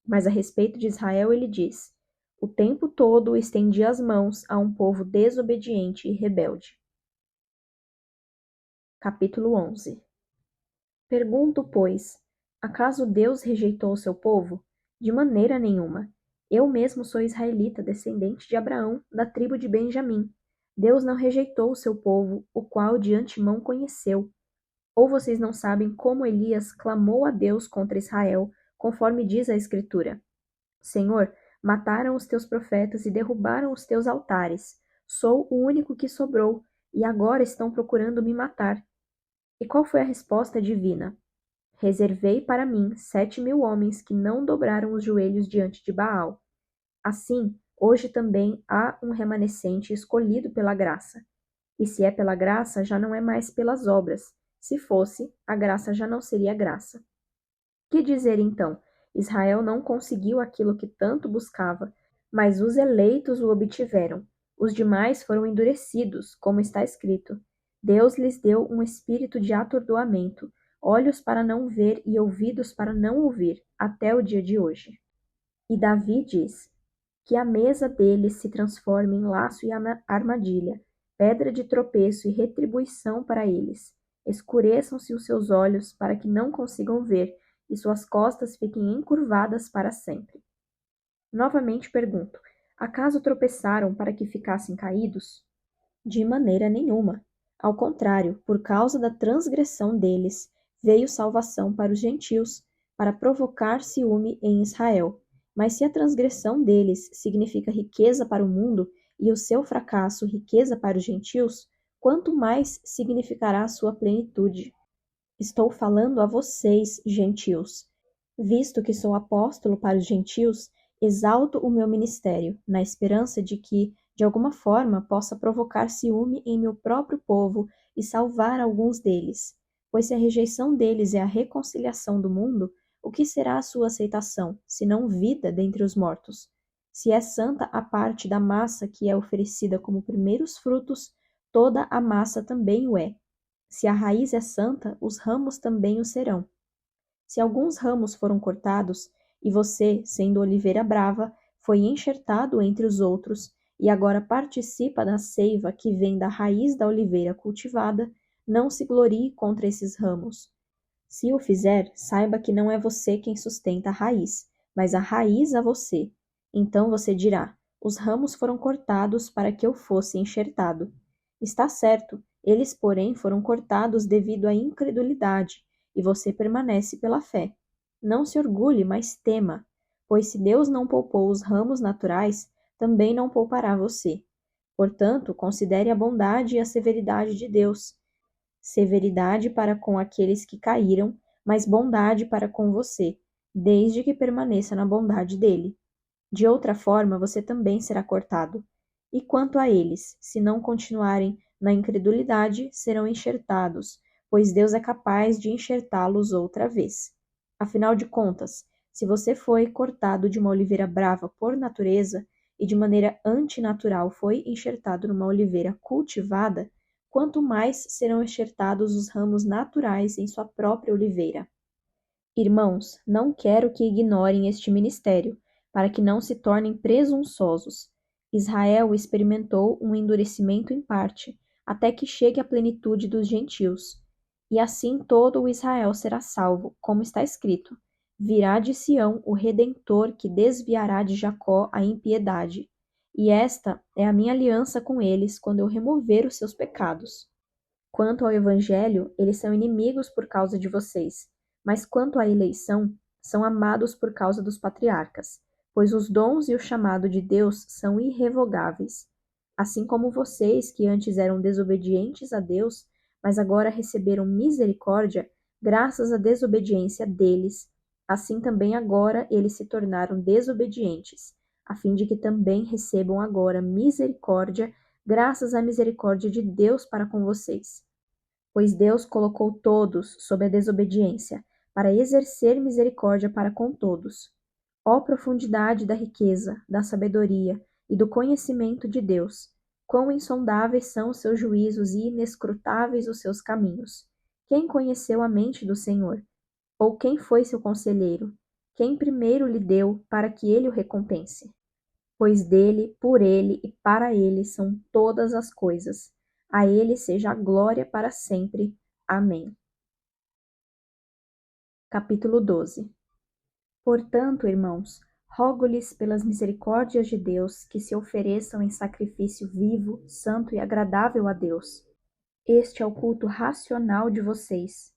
Mas a respeito de Israel ele diz: o tempo todo estendi as mãos a um povo desobediente e rebelde. Capítulo 11. Pergunto, pois, acaso Deus rejeitou o seu povo? De maneira nenhuma. Eu mesmo sou israelita, descendente de Abraão, da tribo de Benjamim. Deus não rejeitou o seu povo, o qual de antemão conheceu. Ou vocês não sabem como Elias clamou a Deus contra Israel, conforme diz a Escritura: Senhor, mataram os teus profetas e derrubaram os teus altares. Sou o único que sobrou, e agora estão procurando me matar. E qual foi a resposta divina? Reservei para mim 7.000 homens que não dobraram os joelhos diante de Baal. Assim, hoje também há um remanescente escolhido pela graça. E se é pela graça, já não é mais pelas obras. Se fosse, a graça já não seria graça. Que dizer então? Israel não conseguiu aquilo que tanto buscava, mas os eleitos o obtiveram. Os demais foram endurecidos, como está escrito. Deus lhes deu um espírito de atordoamento, olhos para não ver e ouvidos para não ouvir, até o dia de hoje. E Davi diz: que a mesa deles se transforme em laço e armadilha, pedra de tropeço e retribuição para eles. Escureçam-se os seus olhos para que não consigam ver, e suas costas fiquem encurvadas para sempre. Novamente pergunto: acaso tropeçaram para que ficassem caídos? De maneira nenhuma. Ao contrário, por causa da transgressão deles, veio salvação para os gentios, para provocar ciúme em Israel. Mas se a transgressão deles significa riqueza para o mundo, e o seu fracasso riqueza para os gentios, quanto mais significará a sua plenitude? Estou falando a vocês, gentios. Visto que sou apóstolo para os gentios, exalto o meu ministério, na esperança de que, de alguma forma, possa provocar ciúme em meu próprio povo e salvar alguns deles. Pois se a rejeição deles é a reconciliação do mundo, o que será a sua aceitação, senão vida dentre os mortos? Se é santa a parte da massa que é oferecida como primeiros frutos, toda a massa também o é. Se a raiz é santa, os ramos também o serão. Se alguns ramos foram cortados, e você, sendo oliveira brava, foi enxertado entre os outros, e agora participa da seiva que vem da raiz da oliveira cultivada, não se glorie contra esses ramos. Se o fizer, saiba que não é você quem sustenta a raiz, mas a raiz a você. Então você dirá: os ramos foram cortados para que eu fosse enxertado. Está certo, eles, porém, foram cortados devido à incredulidade, e você permanece pela fé. Não se orgulhe, mas tema, pois se Deus não poupou os ramos naturais, também não poupará você. Portanto, considere a bondade e a severidade de Deus. Severidade para com aqueles que caíram, mas bondade para com você, desde que permaneça na bondade dele. De outra forma, você também será cortado. E quanto a eles, se não continuarem na incredulidade, serão enxertados, pois Deus é capaz de enxertá-los outra vez. Afinal de contas, se você foi cortado de uma oliveira brava por natureza e de maneira antinatural foi enxertado numa oliveira cultivada, quanto mais serão enxertados os ramos naturais em sua própria oliveira. Irmãos, não quero que ignorem este ministério, para que não se tornem presunçosos. Israel experimentou um endurecimento em parte, até que chegue a plenitude dos gentios. E assim todo o Israel será salvo, como está escrito: virá de Sião o Redentor que desviará de Jacó a impiedade. E esta é a minha aliança com eles quando eu remover os seus pecados. Quanto ao Evangelho, eles são inimigos por causa de vocês, mas quanto à eleição, são amados por causa dos patriarcas, pois os dons e o chamado de Deus são irrevogáveis. Assim como vocês, que antes eram desobedientes a Deus, mas agora receberam misericórdia, graças à desobediência deles, assim também agora eles se tornaram desobedientes, a fim de que também recebam agora misericórdia, graças à misericórdia de Deus para com vocês. Pois Deus colocou todos sob a desobediência, para exercer misericórdia para com todos. Ó profundidade da riqueza, da sabedoria e do conhecimento de Deus! Quão insondáveis são os seus juízos e inescrutáveis os seus caminhos! Quem conheceu a mente do Senhor? Ou quem foi seu conselheiro? Quem primeiro lhe deu para que ele o recompense? Pois dele, por ele e para ele são todas as coisas. A ele seja a glória para sempre. Amém. Capítulo 12. Portanto, irmãos, rogo-lhes pelas misericórdias de Deus que se ofereçam em sacrifício vivo, santo e agradável a Deus. Este é o culto racional de vocês.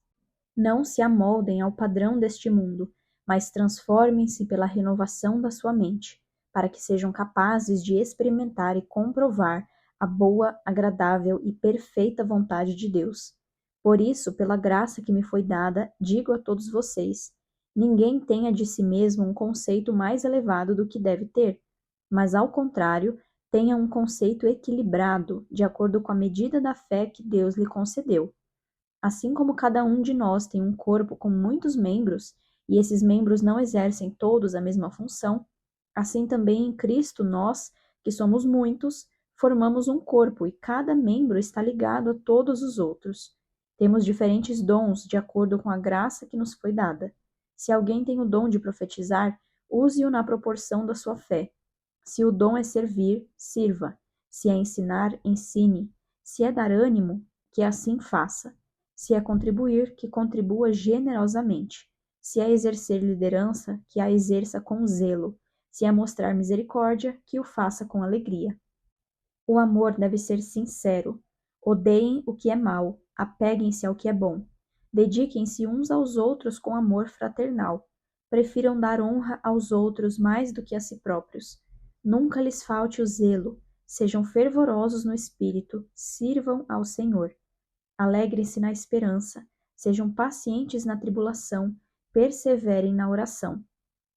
Não se amoldem ao padrão deste mundo, mas transformem-se pela renovação da sua mente, para que sejam capazes de experimentar e comprovar a boa, agradável e perfeita vontade de Deus. Por isso, pela graça que me foi dada, digo a todos vocês: ninguém tenha de si mesmo um conceito mais elevado do que deve ter, mas, ao contrário, tenha um conceito equilibrado, de acordo com a medida da fé que Deus lhe concedeu. Assim como cada um de nós tem um corpo com muitos membros, e esses membros não exercem todos a mesma função, assim também em Cristo nós, que somos muitos, formamos um corpo e cada membro está ligado a todos os outros. Temos diferentes dons de acordo com a graça que nos foi dada. Se alguém tem o dom de profetizar, use-o na proporção da sua fé. Se o dom é servir, sirva. Se é ensinar, ensine. Se é dar ânimo, que assim faça. Se é contribuir, que contribua generosamente. Se é exercer liderança, que a exerça com zelo. Se é mostrar misericórdia, que o faça com alegria. O amor deve ser sincero. Odeiem o que é mau, apeguem-se ao que é bom. Dediquem-se uns aos outros com amor fraternal. Prefiram dar honra aos outros mais do que a si próprios. Nunca lhes falte o zelo. Sejam fervorosos no espírito, sirvam ao Senhor. Alegrem-se na esperança, sejam pacientes na tribulação, perseverem na oração.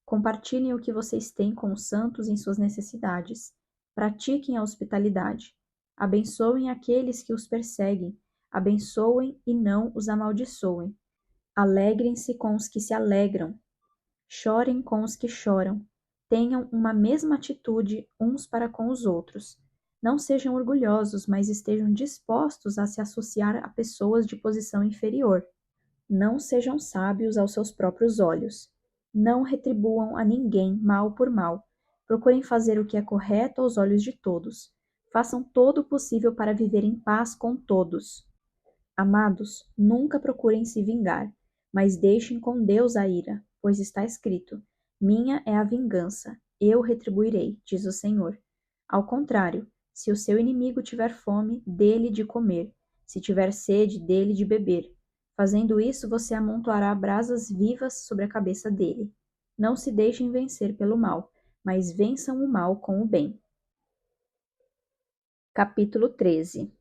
Compartilhem o que vocês têm com os santos em suas necessidades. Pratiquem a hospitalidade. Abençoem aqueles que os perseguem. Abençoem e não os amaldiçoem. Alegrem-se com os que se alegram. Chorem com os que choram. Tenham uma mesma atitude uns para com os outros. Não sejam orgulhosos, mas estejam dispostos a se associar a pessoas de posição inferior. Não sejam sábios aos seus próprios olhos. Não retribuam a ninguém mal por mal. Procurem fazer o que é correto aos olhos de todos. Façam todo o possível para viver em paz com todos. Amados, nunca procurem se vingar, mas deixem com Deus a ira, pois está escrito: minha é a vingança, eu retribuirei, diz o Senhor. Ao contrário, se o seu inimigo tiver fome, dê-lhe de comer, se tiver sede, dê-lhe de beber. Fazendo isso, você amontoará brasas vivas sobre a cabeça dele. Não se deixem vencer pelo mal, mas vençam o mal com o bem. Capítulo 13.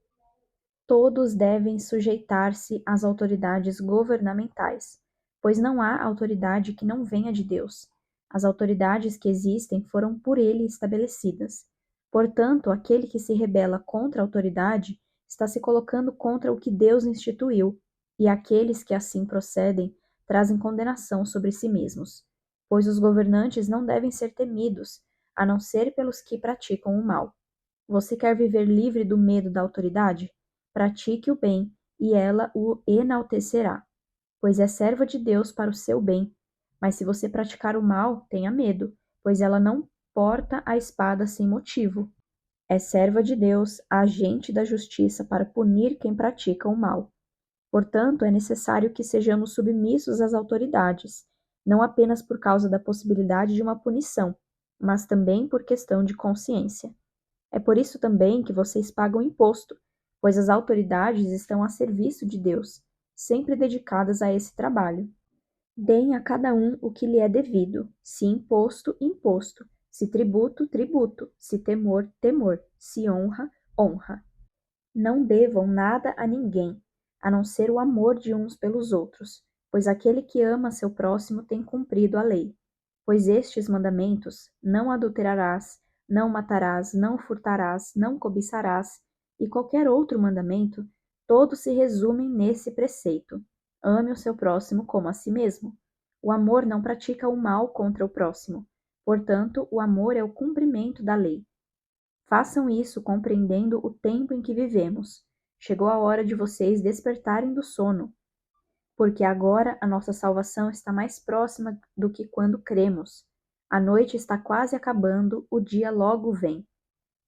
Todos devem sujeitar-se às autoridades governamentais, pois não há autoridade que não venha de Deus. As autoridades que existem foram por ele estabelecidas. Portanto, aquele que se rebela contra a autoridade está se colocando contra o que Deus instituiu, e aqueles que assim procedem trazem condenação sobre si mesmos, pois os governantes não devem ser temidos, a não ser pelos que praticam o mal. Você quer viver livre do medo da autoridade? Pratique o bem, e ela o enaltecerá, pois é serva de Deus para o seu bem. Mas se você praticar o mal, tenha medo, pois ela não porta a espada sem motivo. É serva de Deus, agente da justiça para punir quem pratica o mal. Portanto, é necessário que sejamos submissos às autoridades, não apenas por causa da possibilidade de uma punição, mas também por questão de consciência. É por isso também que vocês pagam imposto, pois as autoridades estão a serviço de Deus, sempre dedicadas a esse trabalho. Deem a cada um o que lhe é devido, se imposto, imposto, se tributo, tributo, se temor, temor, se honra, honra. Não devam nada a ninguém, a não ser o amor de uns pelos outros, pois aquele que ama seu próximo tem cumprido a lei. Pois estes mandamentos, não adulterarás, não matarás, não furtarás, não cobiçarás, e qualquer outro mandamento, todos se resumem nesse preceito: ame o seu próximo como a si mesmo. O amor não pratica o mal contra o próximo. Portanto, o amor é o cumprimento da lei. Façam isso compreendendo o tempo em que vivemos. Chegou a hora de vocês despertarem do sono, porque agora a nossa salvação está mais próxima do que quando cremos. A noite está quase acabando, o dia logo vem.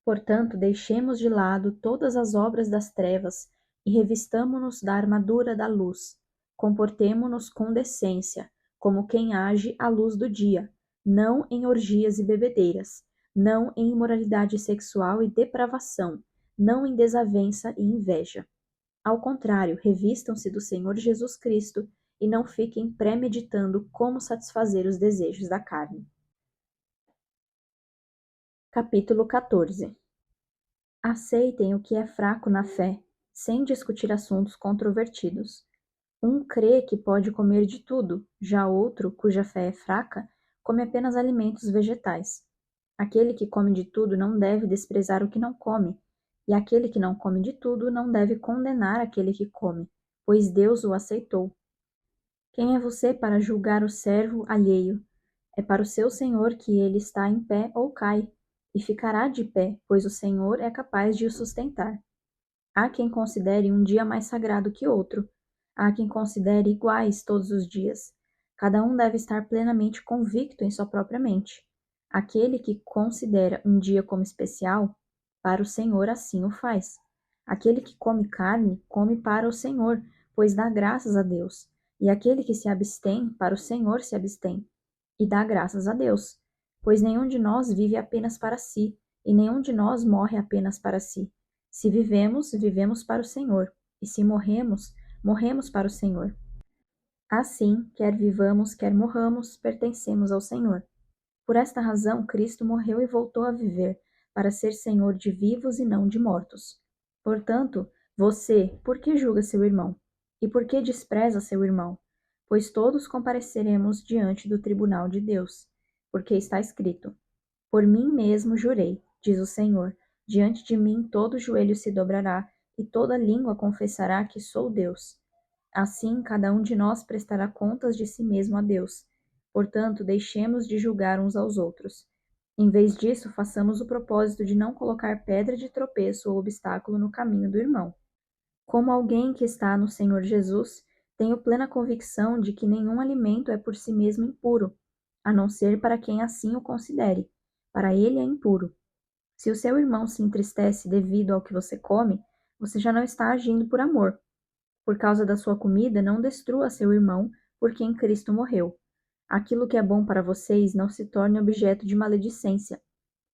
Portanto, deixemos de lado todas as obras das trevas e revistamo-nos da armadura da luz. Comportemo-nos com decência, como quem age à luz do dia, não em orgias e bebedeiras, não em imoralidade sexual e depravação, não em desavença e inveja. Ao contrário, revistam-se do Senhor Jesus Cristo e não fiquem premeditando como satisfazer os desejos da carne. Capítulo 14. Aceitem o que é fraco na fé, sem discutir assuntos controvertidos. Um crê que pode comer de tudo, já outro, cuja fé é fraca, come apenas alimentos vegetais. Aquele que come de tudo não deve desprezar o que não come, e aquele que não come de tudo não deve condenar aquele que come, pois Deus o aceitou. Quem é você para julgar o servo alheio? É para o seu Senhor que ele está em pé ou cai, e ficará de pé, pois o Senhor é capaz de o sustentar. Há quem considere um dia mais sagrado que outro. Há quem considere iguais todos os dias. Cada um deve estar plenamente convicto em sua própria mente. Aquele que considera um dia como especial, para o Senhor assim o faz. Aquele que come carne, come para o Senhor, pois dá graças a Deus. E aquele que se abstém, para o Senhor se abstém, e dá graças a Deus. Pois nenhum de nós vive apenas para si, e nenhum de nós morre apenas para si. Se vivemos, vivemos para o Senhor, e se morremos, morremos para o Senhor. Assim, quer vivamos, quer morramos, pertencemos ao Senhor. Por esta razão, Cristo morreu e voltou a viver, para ser Senhor de vivos e não de mortos. Portanto, você, por que julga seu irmão? E por que despreza seu irmão? Pois todos compareceremos diante do tribunal de Deus. Porque está escrito: Por mim mesmo jurei, diz o Senhor, diante de mim todo joelho se dobrará e toda língua confessará que sou Deus. Assim, cada um de nós prestará contas de si mesmo a Deus. Portanto, deixemos de julgar uns aos outros. Em vez disso, façamos o propósito de não colocar pedra de tropeço ou obstáculo no caminho do irmão. Como alguém que está no Senhor Jesus, tenho plena convicção de que nenhum alimento é por si mesmo impuro, a não ser para quem assim o considere. Para ele é impuro. Se o seu irmão se entristece devido ao que você come, você já não está agindo por amor. Por causa da sua comida, não destrua seu irmão, por quem Cristo morreu. Aquilo que é bom para vocês não se torne objeto de maledicência,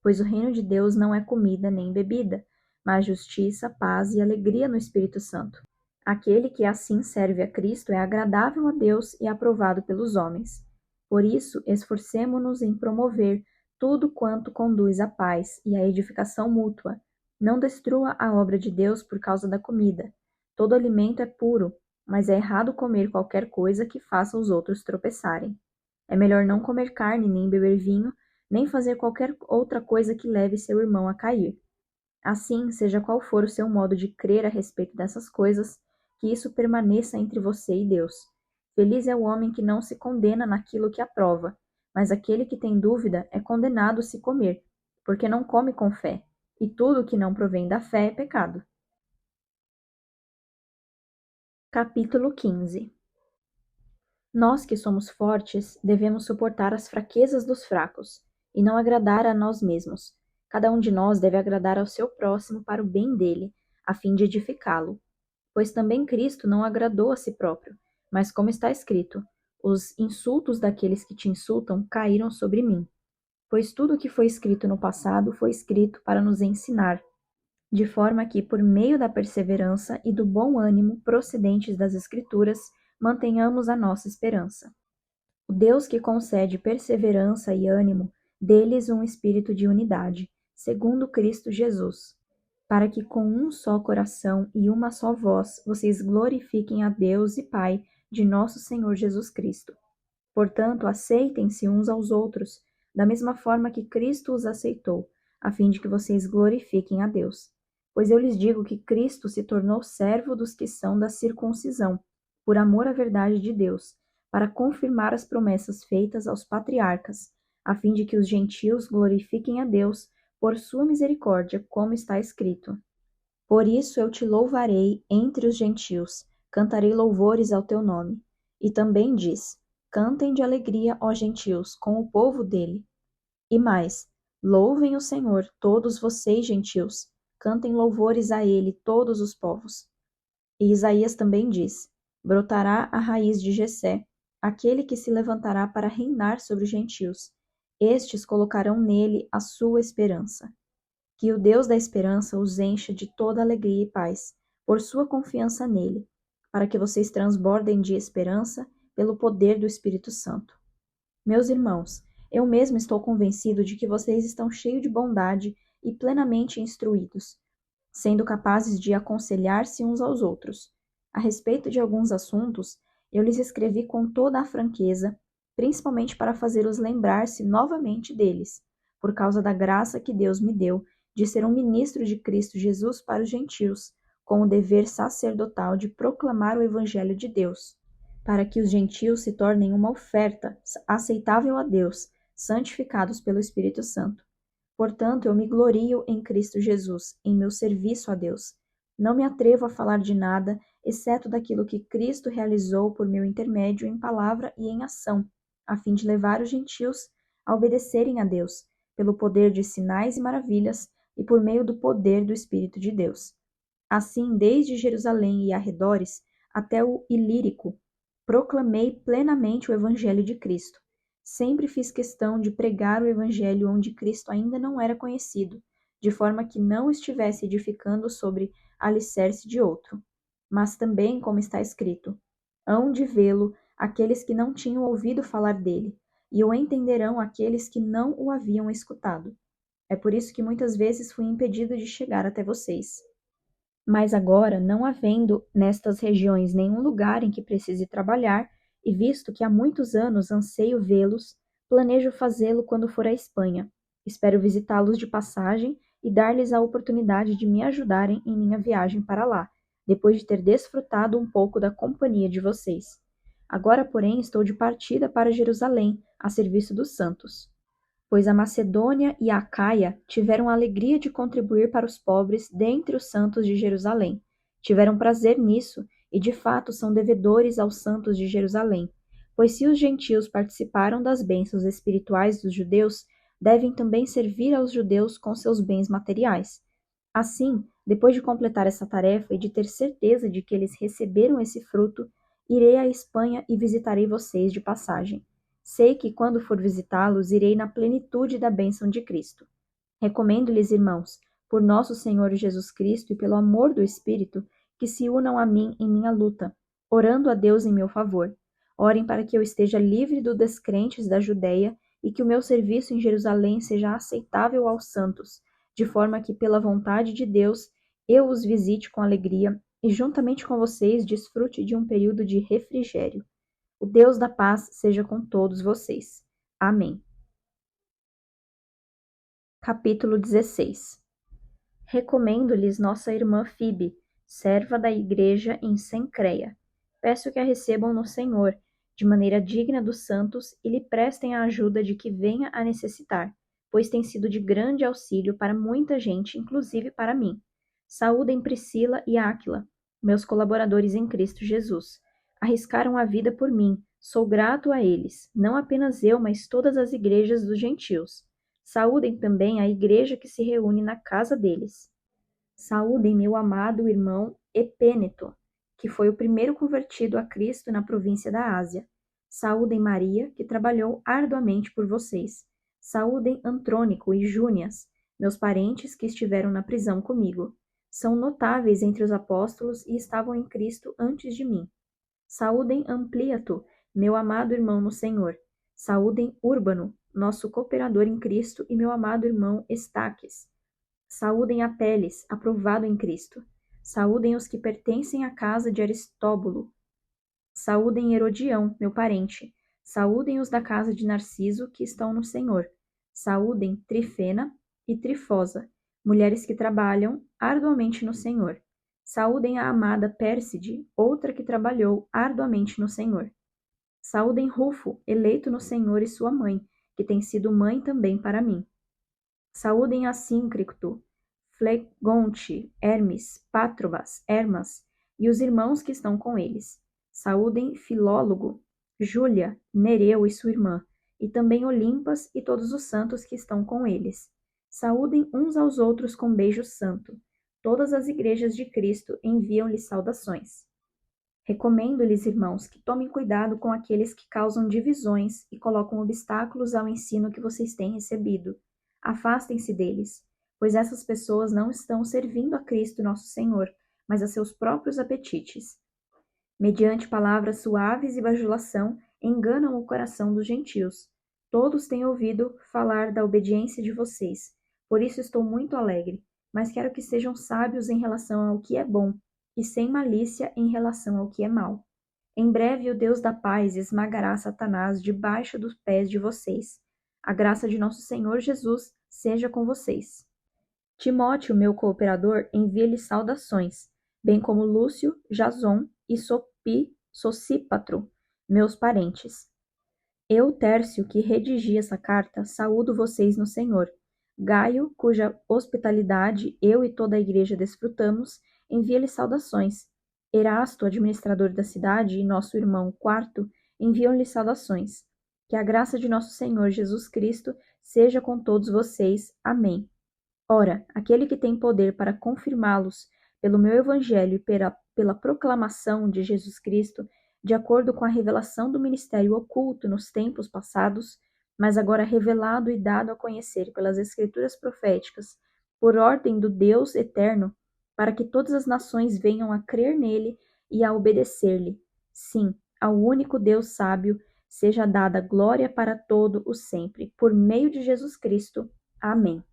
pois o reino de Deus não é comida nem bebida, mas justiça, paz e alegria no Espírito Santo. Aquele que assim serve a Cristo é agradável a Deus e aprovado pelos homens. Por isso, esforcemo-nos em promover tudo quanto conduz à paz e à edificação mútua. Não destrua a obra de Deus por causa da comida. Todo alimento é puro, mas é errado comer qualquer coisa que faça os outros tropeçarem. É melhor não comer carne nem beber vinho, nem fazer qualquer outra coisa que leve seu irmão a cair. Assim, seja qual for o seu modo de crer a respeito dessas coisas, que isso permaneça entre você e Deus. Feliz é o homem que não se condena naquilo que aprova, mas aquele que tem dúvida é condenado se comer, porque não come com fé, e tudo que não provém da fé é pecado. Capítulo 15. Nós que somos fortes devemos suportar as fraquezas dos fracos, e não agradar a nós mesmos. Cada um de nós deve agradar ao seu próximo para o bem dele, a fim de edificá-lo. Pois também Cristo não agradou a si próprio, mas como está escrito: os insultos daqueles que te insultam caíram sobre mim. Pois tudo o que foi escrito no passado foi escrito para nos ensinar, de forma que, por meio da perseverança e do bom ânimo procedentes das Escrituras, mantenhamos a nossa esperança. O Deus que concede perseverança e ânimo, dê-lhes um espírito de unidade, segundo Cristo Jesus, para que com um só coração e uma só voz vocês glorifiquem a Deus e Pai de nosso Senhor Jesus Cristo. Portanto, aceitem-se uns aos outros, da mesma forma que Cristo os aceitou, a fim de que vocês glorifiquem a Deus. Pois eu lhes digo que Cristo se tornou servo dos que são da circuncisão, por amor à verdade de Deus, para confirmar as promessas feitas aos patriarcas, a fim de que os gentios glorifiquem a Deus por sua misericórdia, como está escrito: Por isso eu te louvarei entre os gentios, cantarei louvores ao teu nome. E também diz: Cantem de alegria, ó gentios, com o povo dele. E mais: Louvem o Senhor, todos vocês, gentios, cantem louvores a ele, todos os povos. E Isaías também diz: Brotará a raiz de Jessé, aquele que se levantará para reinar sobre os gentios. Estes colocarão nele a sua esperança. Que o Deus da esperança os encha de toda alegria e paz, por sua confiança nele, para que vocês transbordem de esperança pelo poder do Espírito Santo. Meus irmãos, eu mesmo estou convencido de que vocês estão cheios de bondade e plenamente instruídos, sendo capazes de aconselhar-se uns aos outros. A respeito de alguns assuntos, eu lhes escrevi com toda a franqueza, principalmente para fazê-los lembrar-se novamente deles, por causa da graça que Deus me deu de ser um ministro de Cristo Jesus para os gentios, com o dever sacerdotal de proclamar o Evangelho de Deus, para que os gentios se tornem uma oferta aceitável a Deus, santificados pelo Espírito Santo. Portanto, eu me glorio em Cristo Jesus, em meu serviço a Deus. Não me atrevo a falar de nada, exceto daquilo que Cristo realizou por meu intermédio em palavra e em ação, a fim de levar os gentios a obedecerem a Deus, pelo poder de sinais e maravilhas e por meio do poder do Espírito de Deus. Assim, desde Jerusalém e arredores até o Ilírico, proclamei plenamente o Evangelho de Cristo. Sempre fiz questão de pregar o Evangelho onde Cristo ainda não era conhecido, de forma que não estivesse edificando sobre alicerce de outro. Mas também, como está escrito, hão de vê-lo aqueles que não tinham ouvido falar dele, e o entenderão aqueles que não o haviam escutado. É por isso que muitas vezes fui impedido de chegar até vocês. Mas agora, não havendo nestas regiões nenhum lugar em que precise trabalhar, e visto que há muitos anos anseio vê-los, planejo fazê-lo quando for à Espanha. Espero visitá-los de passagem e dar-lhes a oportunidade de me ajudarem em minha viagem para lá, depois de ter desfrutado um pouco da companhia de vocês. Agora, porém, estou de partida para Jerusalém, a serviço dos santos. Pois a Macedônia e a Acaia tiveram a alegria de contribuir para os pobres dentre os santos de Jerusalém. Tiveram prazer nisso e, de fato, são devedores aos santos de Jerusalém. Pois se os gentios participaram das bênçãos espirituais dos judeus, devem também servir aos judeus com seus bens materiais. Assim, depois de completar essa tarefa e de ter certeza de que eles receberam esse fruto, irei à Espanha e visitarei vocês de passagem. Sei que, quando for visitá-los, irei na plenitude da bênção de Cristo. Recomendo-lhes, irmãos, por nosso Senhor Jesus Cristo e pelo amor do Espírito, que se unam a mim em minha luta, orando a Deus em meu favor. Orem para que eu esteja livre dos descrentes da Judéia e que o meu serviço em Jerusalém seja aceitável aos santos, de forma que, pela vontade de Deus, eu os visite com alegria e, juntamente com vocês, desfrute de um período de refrigério. O Deus da paz seja com todos vocês. Amém. Capítulo 16. Recomendo-lhes nossa irmã Fibe, serva da igreja em Cencreia. Peço que a recebam no Senhor, de maneira digna dos santos, e lhe prestem a ajuda de que venha a necessitar, pois tem sido de grande auxílio para muita gente, inclusive para mim. Saúdem Priscila e Áquila, meus colaboradores em Cristo Jesus. Arriscaram a vida por mim, sou grato a eles, não apenas eu, mas todas as igrejas dos gentios. Saúdem também a igreja que se reúne na casa deles. Saúdem meu amado irmão Epêneto, que foi o primeiro convertido a Cristo na província da Ásia. Saúdem Maria, que trabalhou arduamente por vocês. Saúdem Antrônico e Júnias, meus parentes que estiveram na prisão comigo. São notáveis entre os apóstolos e estavam em Cristo antes de mim. Saúdem Ampliato, meu amado irmão no Senhor. Saúdem Urbano, nosso cooperador em Cristo, e meu amado irmão Estaques. Saúdem Apeles, aprovado em Cristo. Saúdem os que pertencem à casa de Aristóbulo. Saúdem Herodião, meu parente. Saúdem os da casa de Narciso, que estão no Senhor. Saúdem Trifena e Trifosa, mulheres que trabalham arduamente no Senhor. Saúdem a amada Pérside, outra que trabalhou arduamente no Senhor. Saúdem Rufo, eleito no Senhor, e sua mãe, que tem sido mãe também para mim. Saúdem Assíncrito, Flegonte, Hermes, Patrobas, Hermas, e os irmãos que estão com eles. Saúdem Filólogo, Júlia, Nereu e sua irmã, e também Olimpas e todos os santos que estão com eles. Saúdem uns aos outros com beijo santo. Todas as igrejas de Cristo enviam-lhes saudações. Recomendo-lhes, irmãos, que tomem cuidado com aqueles que causam divisões e colocam obstáculos ao ensino que vocês têm recebido. Afastem-se deles, pois essas pessoas não estão servindo a Cristo nosso Senhor, mas a seus próprios apetites. Mediante palavras suaves e bajulação, enganam o coração dos gentios. Todos têm ouvido falar da obediência de vocês, por isso estou muito alegre, mas quero que sejam sábios em relação ao que é bom, e sem malícia em relação ao que é mau. Em breve o Deus da paz esmagará Satanás debaixo dos pés de vocês. A graça de nosso Senhor Jesus seja com vocês. Timóteo, meu cooperador, envia-lhe saudações, bem como Lúcio, Jason e Sosípatro, meus parentes. Eu, Tércio, que redigi essa carta, saúdo vocês no Senhor. Gaio, cuja hospitalidade eu e toda a igreja desfrutamos, envia-lhe saudações. Erasto, administrador da cidade, e nosso irmão Quarto, enviam-lhe saudações. Que a graça de nosso Senhor Jesus Cristo seja com todos vocês. Amém. Ora, aquele que tem poder para confirmá-los pelo meu evangelho e pela proclamação de Jesus Cristo, de acordo com a revelação do ministério oculto nos tempos passados, mas agora revelado e dado a conhecer pelas Escrituras proféticas, por ordem do Deus eterno, para que todas as nações venham a crer nele e a obedecer-lhe. Sim, ao único Deus sábio, seja dada glória para todo o sempre, por meio de Jesus Cristo. Amém.